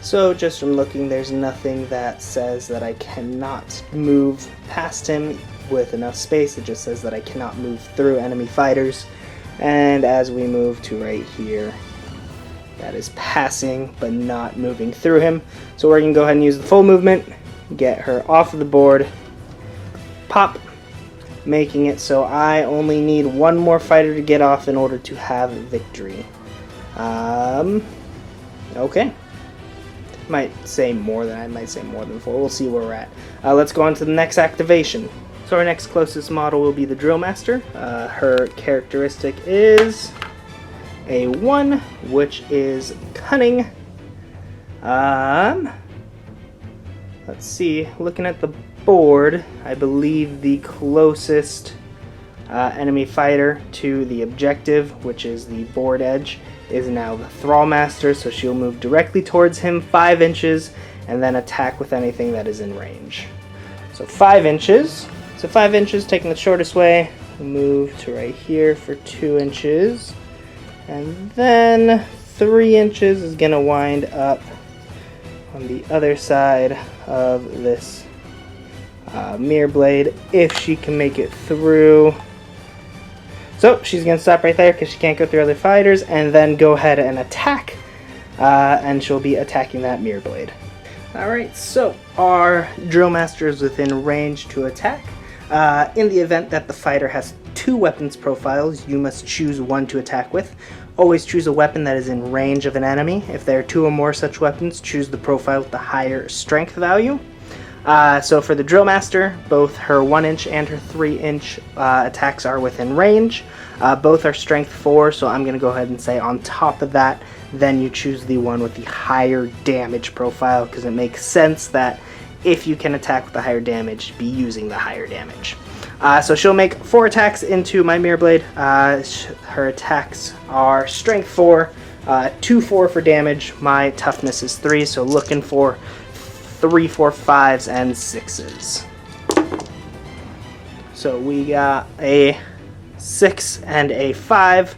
So just from looking, there's nothing that says that I cannot move past him with enough space. It just says that I cannot move through enemy fighters. And as we move to right here, that is passing but not moving through him. So we're going to go ahead and use the full movement, get her off of the board, pop, making it so I only need one more fighter to get off in order to have victory. Okay. Might say more than 4. We'll see where we're at. Let's go on to the next activation. So our next closest model will be the Drill Master. Her characteristic is a 1, which is cunning. Let's see. Looking at the board, I believe the closest enemy fighter to the objective, which is the board edge, is now the Thrall Master, so she'll move directly towards him 5 inches and then attack with anything that is in range. So 5 inches. So 5 inches, taking the shortest way, move to right here for 2 inches. And then 3 inches is going to wind up on the other side of this mirror blade if she can make it through. So she's going to stop right there because she can't go through other fighters, and then go ahead and attack, and she'll be attacking that mirror blade. Alright, so our Drill Master is within range to attack. In the event that the fighter has 2 weapons profiles, you must choose one to attack with. Always choose a weapon that is in range of an enemy. If there are 2 or more such weapons, choose the profile with the higher strength value. So for the Drill Master, both her 1-inch and her 3-inch attacks are within range. Both are strength 4, so I'm going to go ahead and say on top of that, then you choose the one with the higher damage profile, because it makes sense that if you can attack with the higher damage, be using the higher damage. So she'll make 4 attacks into my Mirror Blade. Her attacks are strength 4, 2-4 for damage. My toughness is 3, so looking for 3, 4, 5s, and 6s. So we got a 6 and a 5.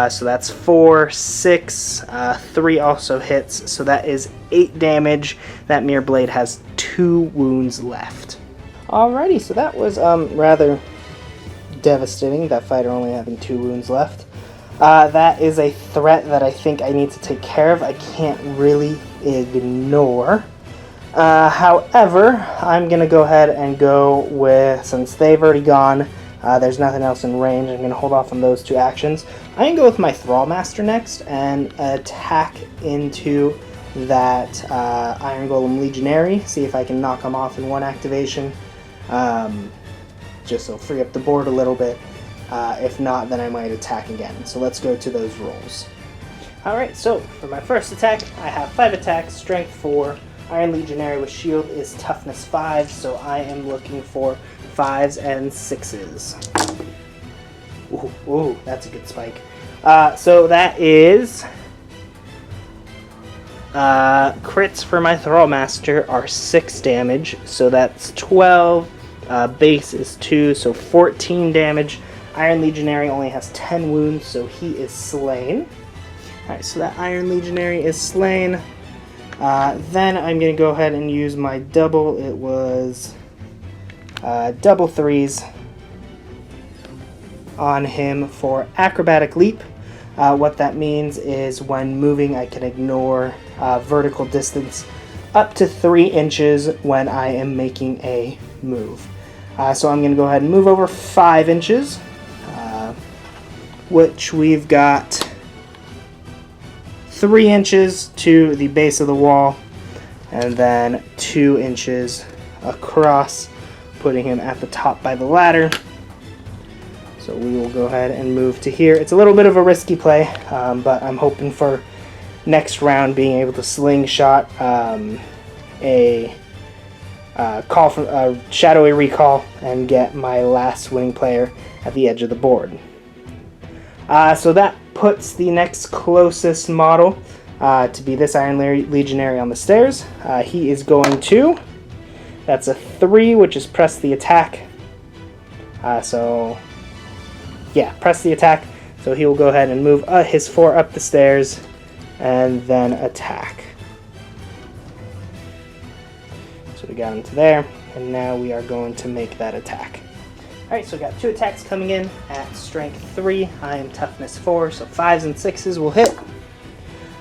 So that's 4, 6, 3 also hits. So that is 8 damage. That Mirror Blade has 2 wounds left. Alrighty, so that was rather devastating. That fighter only having 2 wounds left. That is a threat that I think I need to take care of. I can't really ignore. However, I'm going to go ahead and go with, since they've already gone, there's nothing else in range, I'm going to hold off on those 2 actions. I'm going to go with my Thrall Master next and attack into that Iron Golem Legionary, see if I can knock him off in 1 activation, just so free up the board a little bit. If not, then I might attack again. So let's go to those rolls. Alright, so for my first attack, I have 5 attacks, strength 4, Iron Legionary with shield is toughness 5, so I am looking for 5s and 6s. Ooh, that's a good spike. So that is crits for my Thrall Master are 6 damage, so that's 12. Base is 2, so 14 damage. Iron Legionary only has 10 wounds, so he is slain. Alright, so that Iron Legionary is slain. Then I'm going to go ahead and use my double. It was double 3s on him for Acrobatic Leap. What that means is when moving, I can ignore vertical distance up to 3 inches when I am making a move. So I'm going to go ahead and move over 5 inches, which we've got 3 inches to the base of the wall, and then 2 inches across, putting him at the top by the ladder. So we will go ahead and move to here. It's a little bit of a risky play, but I'm hoping for next round being able to slingshot a call from a shadowy recall and get my last winning player at the edge of the board. So that puts the next closest model to be this Iron Legionary on the stairs. He is going to, that's a 3, which is press the attack. So yeah, press the attack. So he will go ahead and move his 4 up the stairs and then attack. already got into there. And now we are going to make that attack. Alright, so we got 2 attacks coming in at strength 3. I am toughness 4, so 5s and 6s will hit.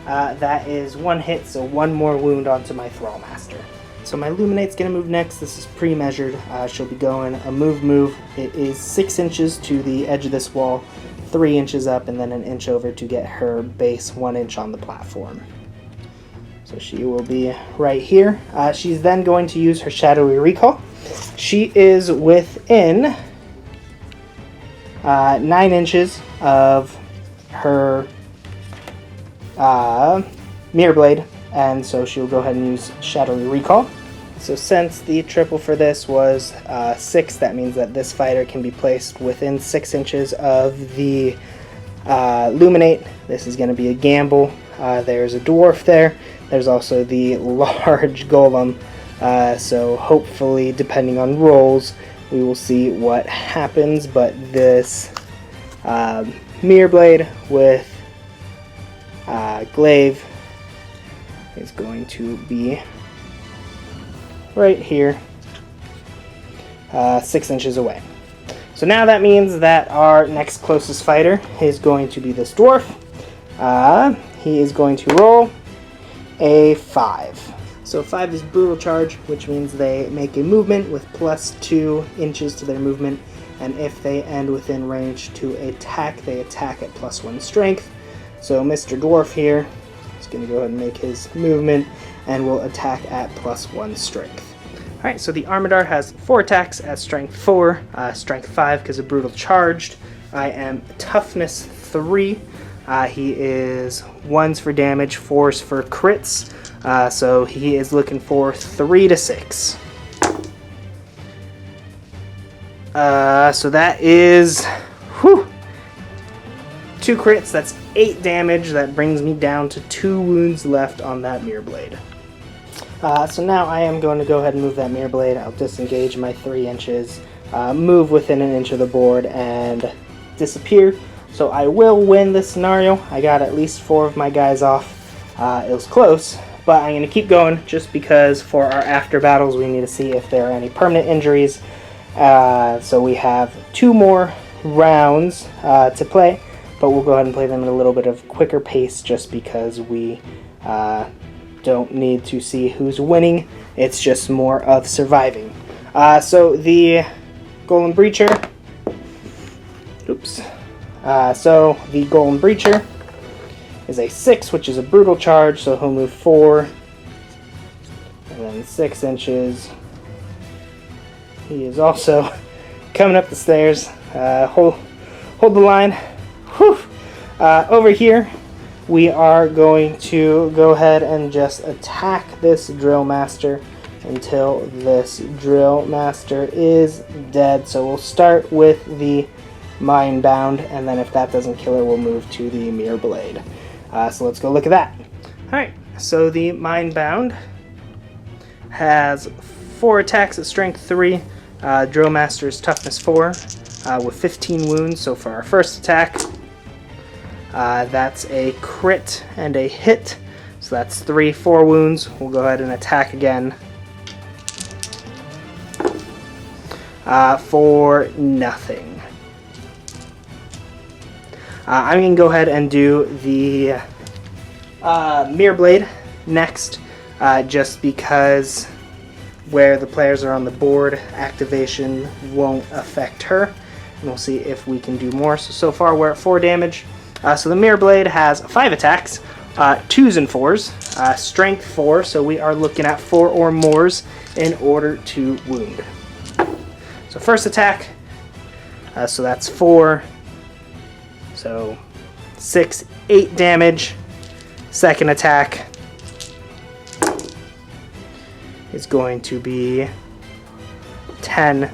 That is 1 hit, so 1 more wound onto my Thrall Master. So my Illuminate's going to move next. This is pre-measured. She'll be going a move. It is 6 inches to the edge of this wall, 3 inches up, and then an inch over to get her base 1 inch on the platform. So she will be right here. She's then going to use her Shadowy Recall. She is within 9 inches of her Mirror Blade, and so she'll go ahead and use Shadowy Recall. So since the triple for this was 6, that means that this fighter can be placed within 6 inches of the Illuminate. This is going to be a gamble. There's a dwarf there. There's also the large golem. So hopefully, depending on rolls, we will see what happens. But this Mirror Blade with Glaive is going to be right here, 6 inches away. So now that means that our next closest fighter is going to be this dwarf. He is going to roll a 5. So 5 is brutal charge, which means they make a movement with plus 2 inches to their movement, and if they end within range to attack, they attack at plus 1 strength. So Mr. Dwarf here is going to go ahead and make his movement and will attack at plus 1 strength. Alright, so the Armadar has 4 attacks at strength 4, strength 5 because of brutal charged. I am toughness 3. He is 1s for damage, 4s for crits. So he is looking for 3 to 6. So that is 2 crits, that's 8 damage. That brings me down to 2 wounds left on that Mirror Blade. So now I am going to go ahead and move that Mirror Blade. I'll disengage my 3 inches, move within an inch of the board, and disappear. So I will win this scenario. I got at least 4 of my guys off. It was close, but I'm going to keep going just because for our after battles we need to see if there are any permanent injuries. So we have 2 more rounds to play, but we'll go ahead and play them at a little bit of quicker pace just because we don't need to see who's winning. It's just more of surviving. So the Golem Breacher. So the Golem Breacher is a 6, which is a brutal charge, so he'll move 4 and then 6 inches. He is also coming up the stairs. Hold the line. Whew. Over here, we are going to go ahead and just attack this Drill Master until this Drill Master is dead. So we'll start with the Mindbound, and then if that doesn't kill her, we'll move to the Mirror Blade. So let's go look at that. Alright, so the Mindbound has 4 attacks at strength 3. Drill Master's toughness 4 with 15 wounds. So for our first attack, that's a crit and a hit. So that's 4 wounds. We'll go ahead and attack again for nothing. I'm going to go ahead and do the Mirror Blade next, just because where the players are on the board, activation won't affect her. And we'll see if we can do more. So far we're at 4 damage. So the Mirror Blade has 5 attacks, 2s and 4s, strength 4, so we are looking at 4 or mores in order to wound. So first attack, so that's 4. So 6, 8 damage. Second attack is going to be 10,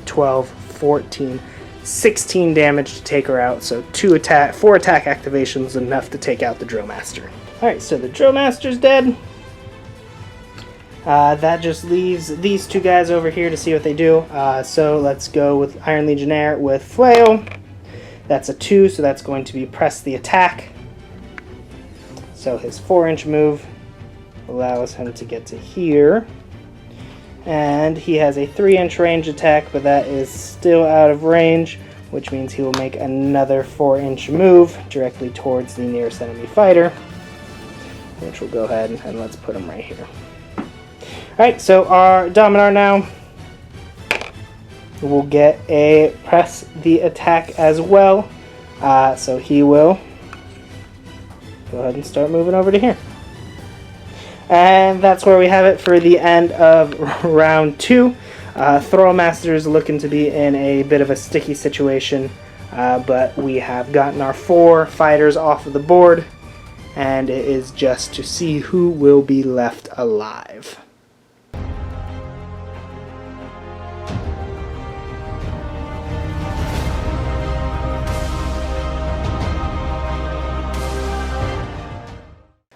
12, 14, 16 damage to take her out. So 4 attack activations enough to take out the Drill Master. Alright, so the Drill Master's dead. That just leaves these 2 guys over here to see what they do. So let's go with Iron Legionnaire with Flail. That's a 2, so that's going to be press the attack. So his 4-inch move allows him to get to here. And he has a 3-inch range attack, but that is still out of range, which means he will make another 4-inch move directly towards the nearest enemy fighter, which we'll go ahead and let's put him right here. Alright, so our Dominar now will get a press the attack as well. So he will go ahead and start moving over to here. And that's where we have it for the end of round 2. Thrallmaster is looking to be in a bit of a sticky situation, but we have gotten our 4 fighters off of the board, and it is just to see who will be left alive.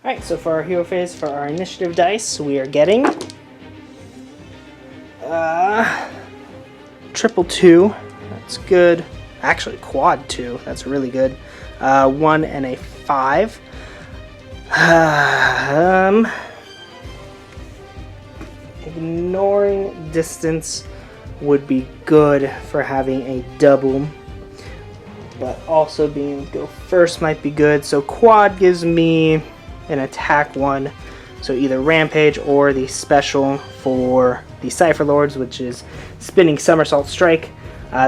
Alright, so for our hero phase, for our initiative dice, we are getting triple 2, that's good. Actually, quad 2, that's really good. 1 and a 5. Ignoring distance would be good for having a double, but also being able to go first might be good. So quad gives me an attack 1, so either rampage or the special for the Cypher Lords, which is spinning somersault strike.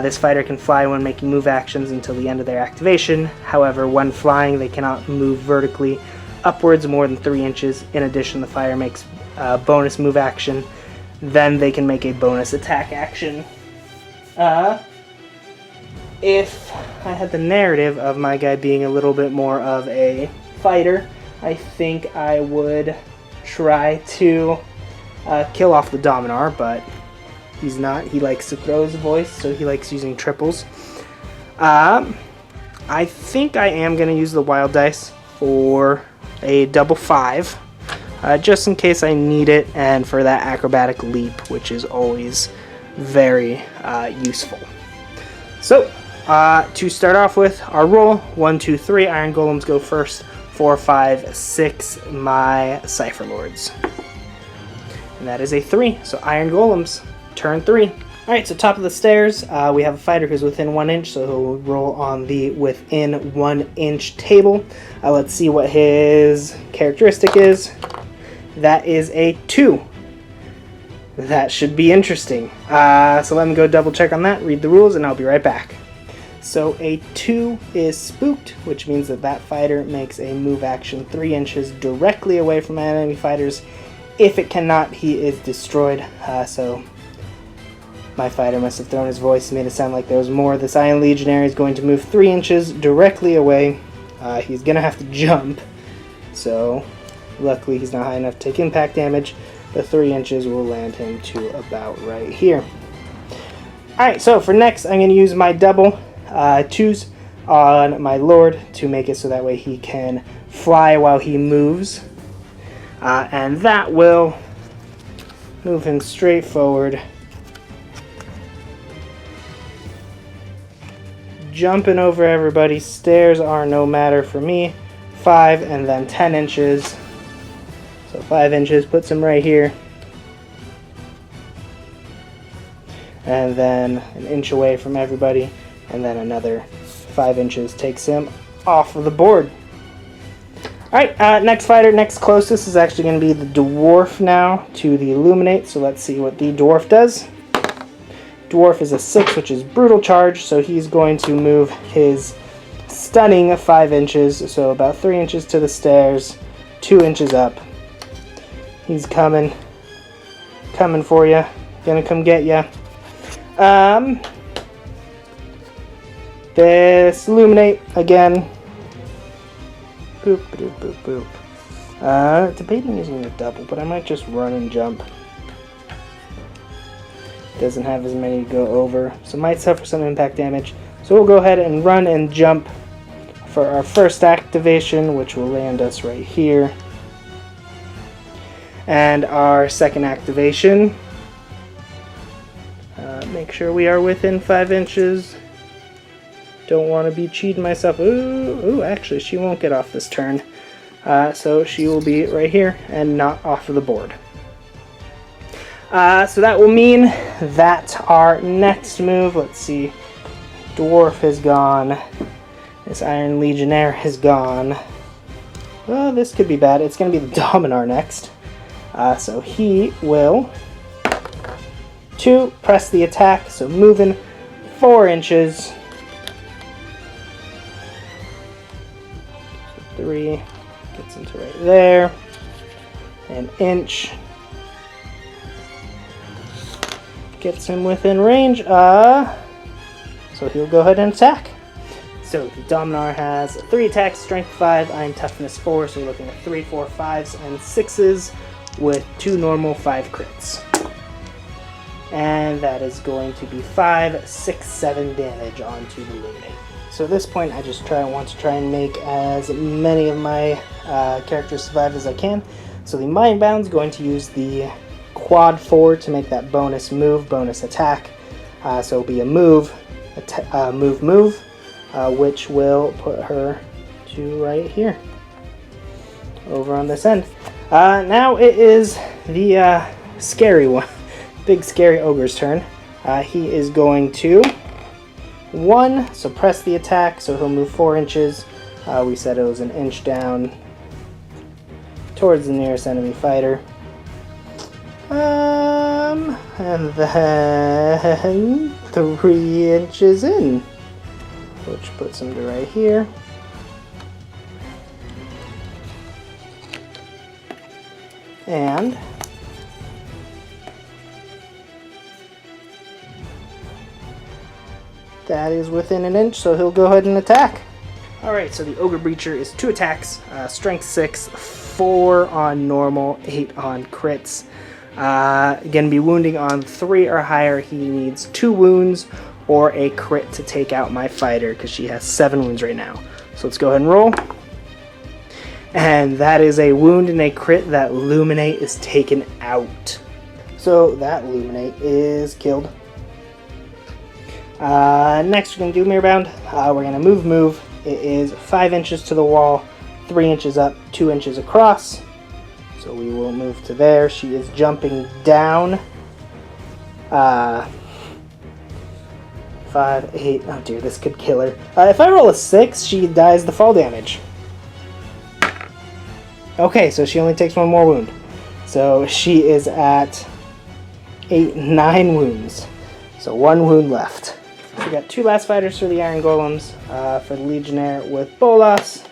This fighter can fly when making move actions until the end of their activation. However, when flying, they cannot move vertically upwards more than 3 inches. In addition, the fighter makes a bonus move action, then they can make a bonus attack action. If I had the narrative of my guy being a little bit more of a fighter, I think I would try to kill off the Dominar, but he's not. He likes to throw his voice, so he likes using triples. I think I am going to use the wild dice for a double 5, just in case I need it, and for that acrobatic leap, which is always very useful. So, to start off with our roll, 1, 2, 3, Iron Golems go first. 4, 5, 6, my Cypher Lords. And that is a 3. So Iron Golems, turn 3. Alright, so top of the stairs, we have a fighter who's within 1 inch, so he'll roll on the within 1 inch table. Let's see what his characteristic is. That is a 2. That should be interesting. So let me go double check on that, read the rules, and I'll be right back. So a 2 is spooked, which means that that fighter makes a move action 3 inches directly away from enemy fighters. If it cannot, he is destroyed. So my fighter must have thrown his voice, made it sound like there was more. This Iron Legionary is going to move 3 inches directly away. He's going to have to jump. So luckily he's not high enough to take impact damage. The 3 inches will land him to about right here. Alright, so for next I'm going to use my double 2s on my Lord to make it so that way he can fly while he moves. And that will move him straight forward. Jumping over everybody. Stairs are no matter for me. 5 and then 10 inches. So 5 inches puts him right here. And then an inch away from everybody. And then another 5 inches takes him off of the board. Alright, next fighter, next closest is actually going to be the Dwarf now to the Illuminate. So let's see what the Dwarf does. Dwarf is a 6, which is brutal charge, so he's going to move his stunning 5 inches, so about 3 inches to the stairs, 2 inches up. He's coming for you, gonna come get you. This Illuminate again. Boop, boop, boop, boop. Debating using a double, but I might just run and jump. Doesn't have as many to go over, so might suffer some impact damage. So we'll go ahead and run and jump for our first activation, which will land us right here. And our second activation, make sure we are within 5 inches. Don't want to be cheating myself. Ooh, actually, she won't get off this turn. So she will be right here and not off of the board. So that will mean that our next move, let's see, Dwarf is gone. This Iron Legionnaire has gone. Oh, this could be bad. It's going to be the Dominar next. So he will 2, press the attack, so moving 4 inches. 3, gets into right there. An inch. Gets him within range. So he'll go ahead and attack. So the Dominar has 3 attacks, strength 5, I'm toughness 4, so we're looking at 3, 4, 5s, and 6s with 2 normal 5 crits. And that is going to be 5, 6, 7 damage onto the Luminate. So at this point I just want to try and make as many of my characters survive as I can. So the Mindbound is going to use the quad 4 to make that bonus move, bonus attack. So it'll be a move, move, which will put her to right here, over on this end. Now it is the scary one, big scary ogre's turn. He is going to 1, so press the attack, so he'll move 4 inches. We said it was an inch down towards the nearest enemy fighter. And then 3 inches in, which puts him to right here. And that is within an inch, so he'll go ahead and attack. Alright, so the Ogre Breacher is 2 attacks, strength 6, 4 on normal, 8 on crits. Again, be wounding on 3 or higher. He needs 2 wounds or a crit to take out my fighter, because she has 7 wounds right now. So let's go ahead and roll. And that is a wound and a crit. That Luminate is taken out. So that Luminate is killed. Next we're going to do Mirrorbound. We're going to move. It is 5 inches to the wall, 3 inches up, 2 inches across. So we will move to there. She is jumping down. 5, 8. Oh dear, this could kill her. If I roll a 6, she dies the fall damage. Okay, so she only takes 1 more wound. So she is at 9 wounds. So 1 wound left. We got 2 last fighters for the Iron Golems. For the Legionnaire with Bolas.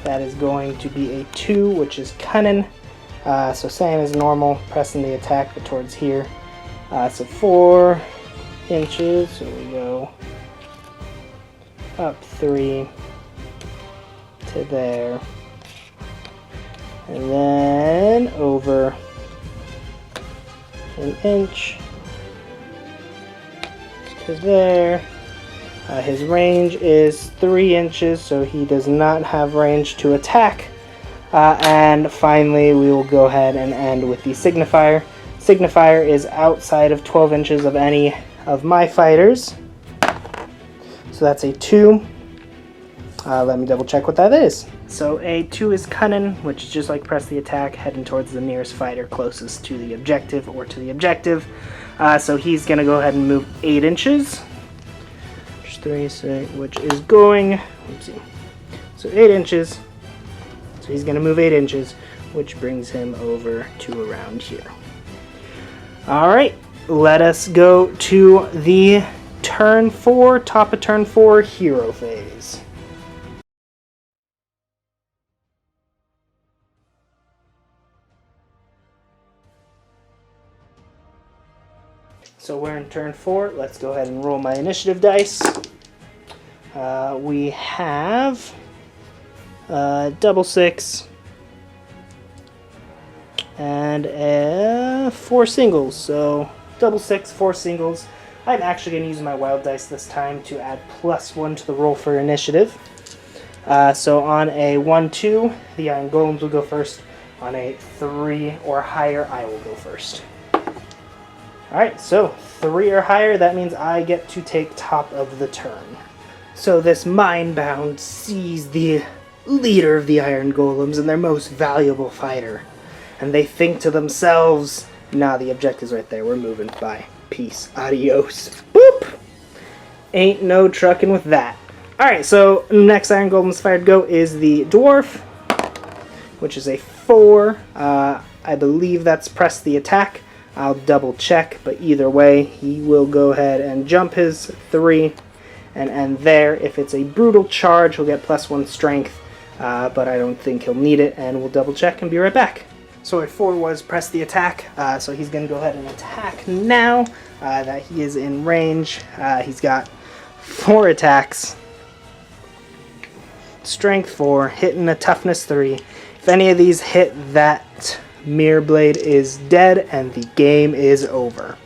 That is going to be a 2, which is Cunning. So same as normal, pressing the attack, but towards here. So 4 inches, so we go up 3 to there. And then over an inch to there. His range is 3 inches, so he does not have range to attack. And finally, we will go ahead and end with the Signifier. Signifier is outside of 12 inches of any of my fighters. So that's a 2. Let me double check what that is. So a 2 is Cunning, which is just like press the attack, heading towards the nearest fighter closest to the objective or to the objective. So he's going to go ahead and move 8 inches. 3, 6, which is going, let's see, so 8 inches. So he's going to move 8 inches, which brings him over to around here. Alright, let us go to the turn 4, top of turn 4, hero phase. So we're in turn 4. Let's go ahead and roll my initiative dice. We have double 6 and 4 singles. So double 6, 4 singles. I'm actually going to use my wild dice this time to add +1 to the roll for initiative. So on a 1-2, the Iron Golems will go first. On a 3 or higher, I will go first. Alright, so 3 or higher, that means I get to take top of the turn. So this Mindbound sees the leader of the Iron Golems and their most valuable fighter. And they think to themselves, Nah, the objective's right there. We're moving. Bye. Peace. Adios. Boop! Ain't no trucking with that. Alright, so next Iron Golems fired go is the Dwarf, which is a 4. I believe that's press the attack. I'll double check, but either way, he will go ahead and jump his 3 and end there. If it's a brutal charge, he'll get +1 strength, but I don't think he'll need it, and we'll double check and be right back. So a 4 was press the attack, so he's going to go ahead and attack now that he is in range. He's got 4 attacks, strength 4, hitting a toughness 3. If any of these hit, that Mirror Blade is dead and the game is over.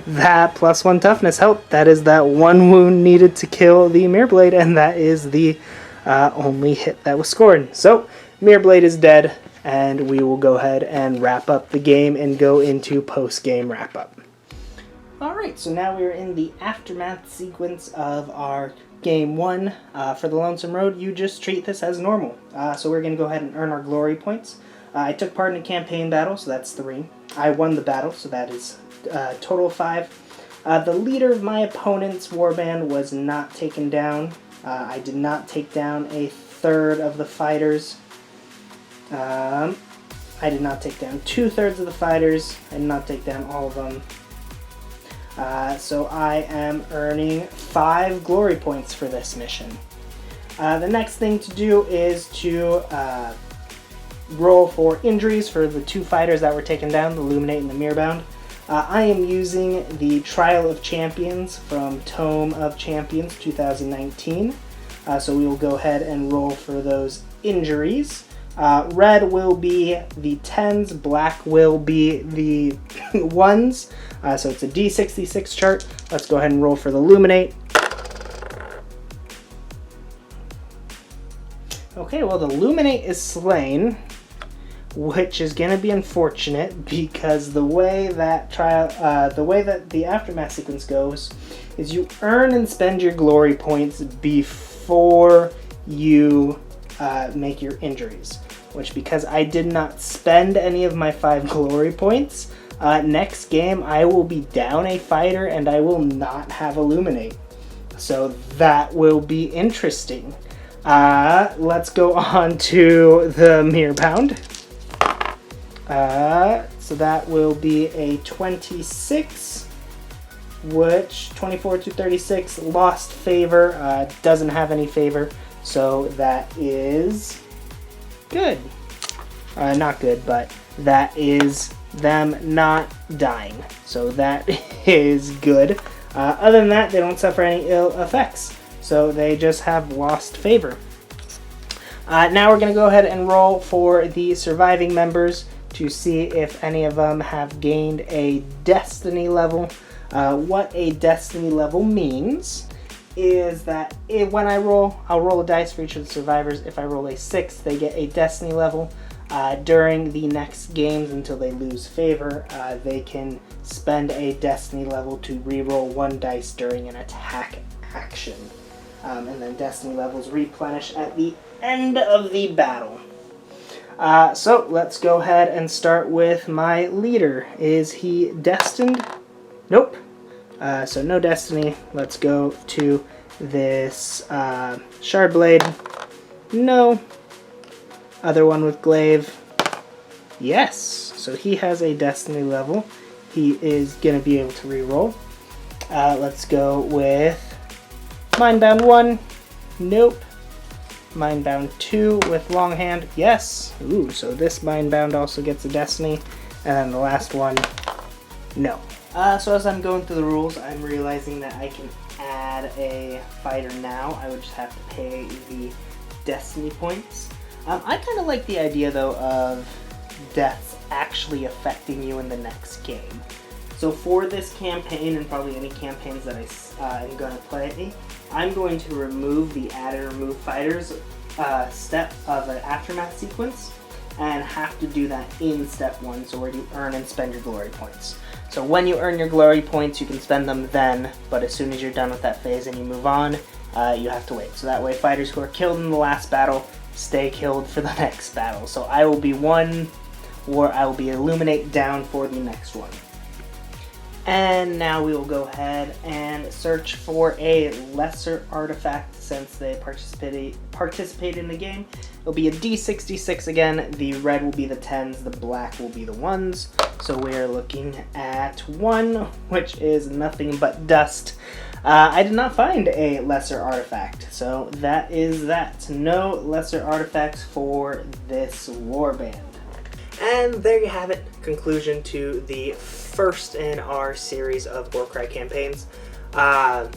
That +1 toughness helped. That is that 1 wound needed to kill the Mirror Blade, and that is the only hit that was scored. So Mirror Blade is dead, and we will go ahead and wrap up the game and go into post-game wrap-up. Alright, so now we're in the aftermath sequence of our Game 1. For the Lonesome Road, you just treat this as normal. So we're going to go ahead and earn our glory points. I took part in a campaign battle, so that's 3. I won the battle, so that is total of 5. The leader of my opponent's warband was not taken down. I did not take down a third of the fighters. I did not take down 2/3 of the fighters. I did not take down all of them. So I am earning 5 glory points for this mission. The next thing to do is to roll for injuries for the 2 fighters that were taken down, the Illuminate and the Mirrorbound. I am using the Trial of Champions from Tome of Champions 2019. So we will go ahead and roll for those injuries. Red will be the 10s, black will be the 1s. So it's a D66 chart. Let's go ahead and roll for the Illuminate. Okay, well, the Illuminate is slain, which is going to be unfortunate because the way that the aftermath sequence goes is you earn and spend your glory points before you make your injuries. Which, because I did not spend any of my 5 glory points, next game I will be down a fighter and I will not have Illuminate. So that will be interesting. Let's go on to the Mirrorbound. So that will be a 26, which 24 to 36 lost favor, doesn't have any favor, so that is good. Not good, but that is them not dying, so that is good. Other than that, they don't suffer any ill effects, so they just have lost favor. Now we're going to go ahead and roll for the surviving members to see if any of them have gained a destiny level. What a destiny level means is that when I roll, I'll roll a dice for each of the survivors. If I roll a 6, they get a destiny level. During the next games until they lose favor, they can spend a destiny level to re-roll 1 dice during an attack action. And then destiny levels replenish at the end of the battle. So let's go ahead and start with my leader. Is he destined? Nope. So no destiny. Let's go to this shard blade. No. Other one with glaive. Yes. So he has a destiny level. He is going to be able to reroll. Let's go with Mindbound 1. Nope. Mindbound 2 with long hand. Yes. Ooh, so this Mindbound also gets a destiny. And then the last one, no. So as I'm going through the rules, I'm realizing that I can add a fighter now. I would just have to pay the destiny points. I kind of like the idea, though, of deaths actually affecting you in the next game. So for this campaign, and probably any campaigns that I am going to play, I'm going to remove the add and remove fighters step of an aftermath sequence, and have to do that in step 1, so where you earn and spend your glory points. So when you earn your glory points, you can spend them then, but as soon as you're done with that phase and you move on, you have to wait. So that way fighters who are killed in the last battle stay killed for the next battle. So I will be one, or I will be illuminate down for the next one. And now we will go ahead and search for a lesser artifact since they participate in the game. It'll be a D66 again. The red will be the 10s, the black will be the 1s. So we're looking at 1, which is nothing but dust. I did not find a lesser artifact, so that is that. No lesser artifacts for this warband. And there you have it, conclusion to the first in our series of Warcry campaigns. A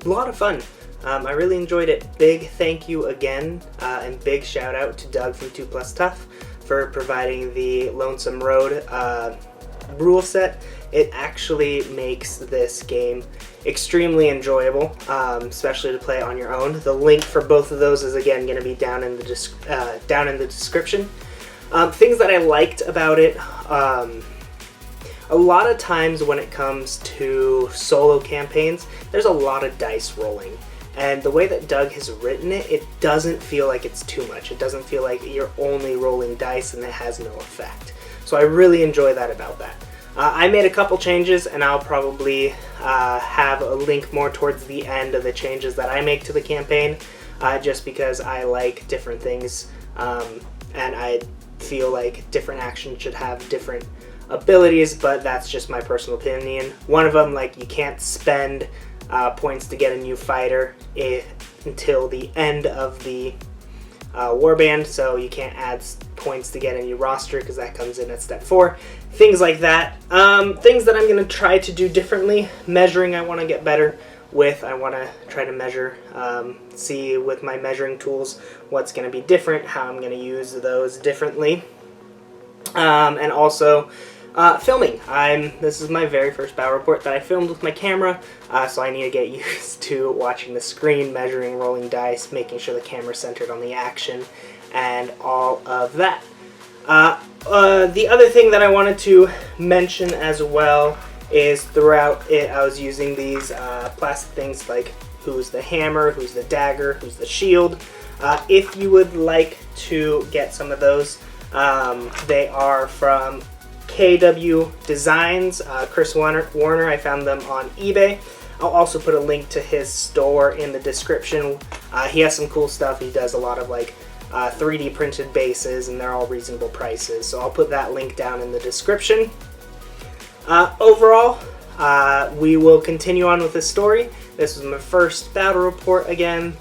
lot of fun. I really enjoyed it. Big thank you again, and big shout out to Doug from 2+ Tough for providing the Lonesome Road rule set. It actually makes this game extremely enjoyable, especially to play on your own. The link for both of those is again going to be down in the description. Things that I liked about it, a lot of times when it comes to solo campaigns, there's a lot of dice rolling. And the way that Doug has written it, it doesn't feel like it's too much. It doesn't feel like you're only rolling dice and it has no effect. So I really enjoy that about that. I made a couple changes, and I'll probably have a link more towards the end of the changes that I make to the campaign, just because I like different things, and I feel like different actions should have different abilities, but that's just my personal opinion. One of them, like, you can't spend points to get a new fighter until the end of the warband, so you can't add points to get a new roster because that comes in at step 4. Things like that. Things that I'm going to try to do differently. Measuring I want to get better with. I want to try to measure, see with my measuring tools what's going to be different, how I'm going to use those differently. And also filming. This is my very first battle report that I filmed with my camera, so I need to get used to watching the screen, measuring, rolling dice, making sure the camera's centered on the action, and all of that. The other thing that I wanted to mention as well is throughout it I was using these plastic things like who's the hammer, who's the dagger, who's the shield. If you would like to get some of those, they are from KW Designs, Chris Warner. I found them on eBay. I'll also put a link to his store in the description. He has some cool stuff. He does a lot of like 3D printed bases, and they're all reasonable prices. So I'll put that link down in the description. Overall, we will continue on with the story. This was my first battle report again.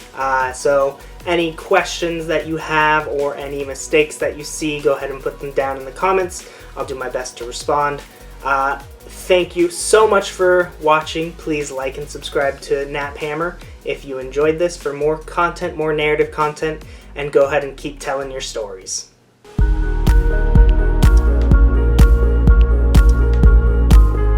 So any questions that you have or any mistakes that you see, go ahead and put them down in the comments. I'll do my best to respond. Thank you so much for watching. Please like and subscribe to Naphammer if you enjoyed this for more content, more narrative content, and go ahead and keep telling your stories.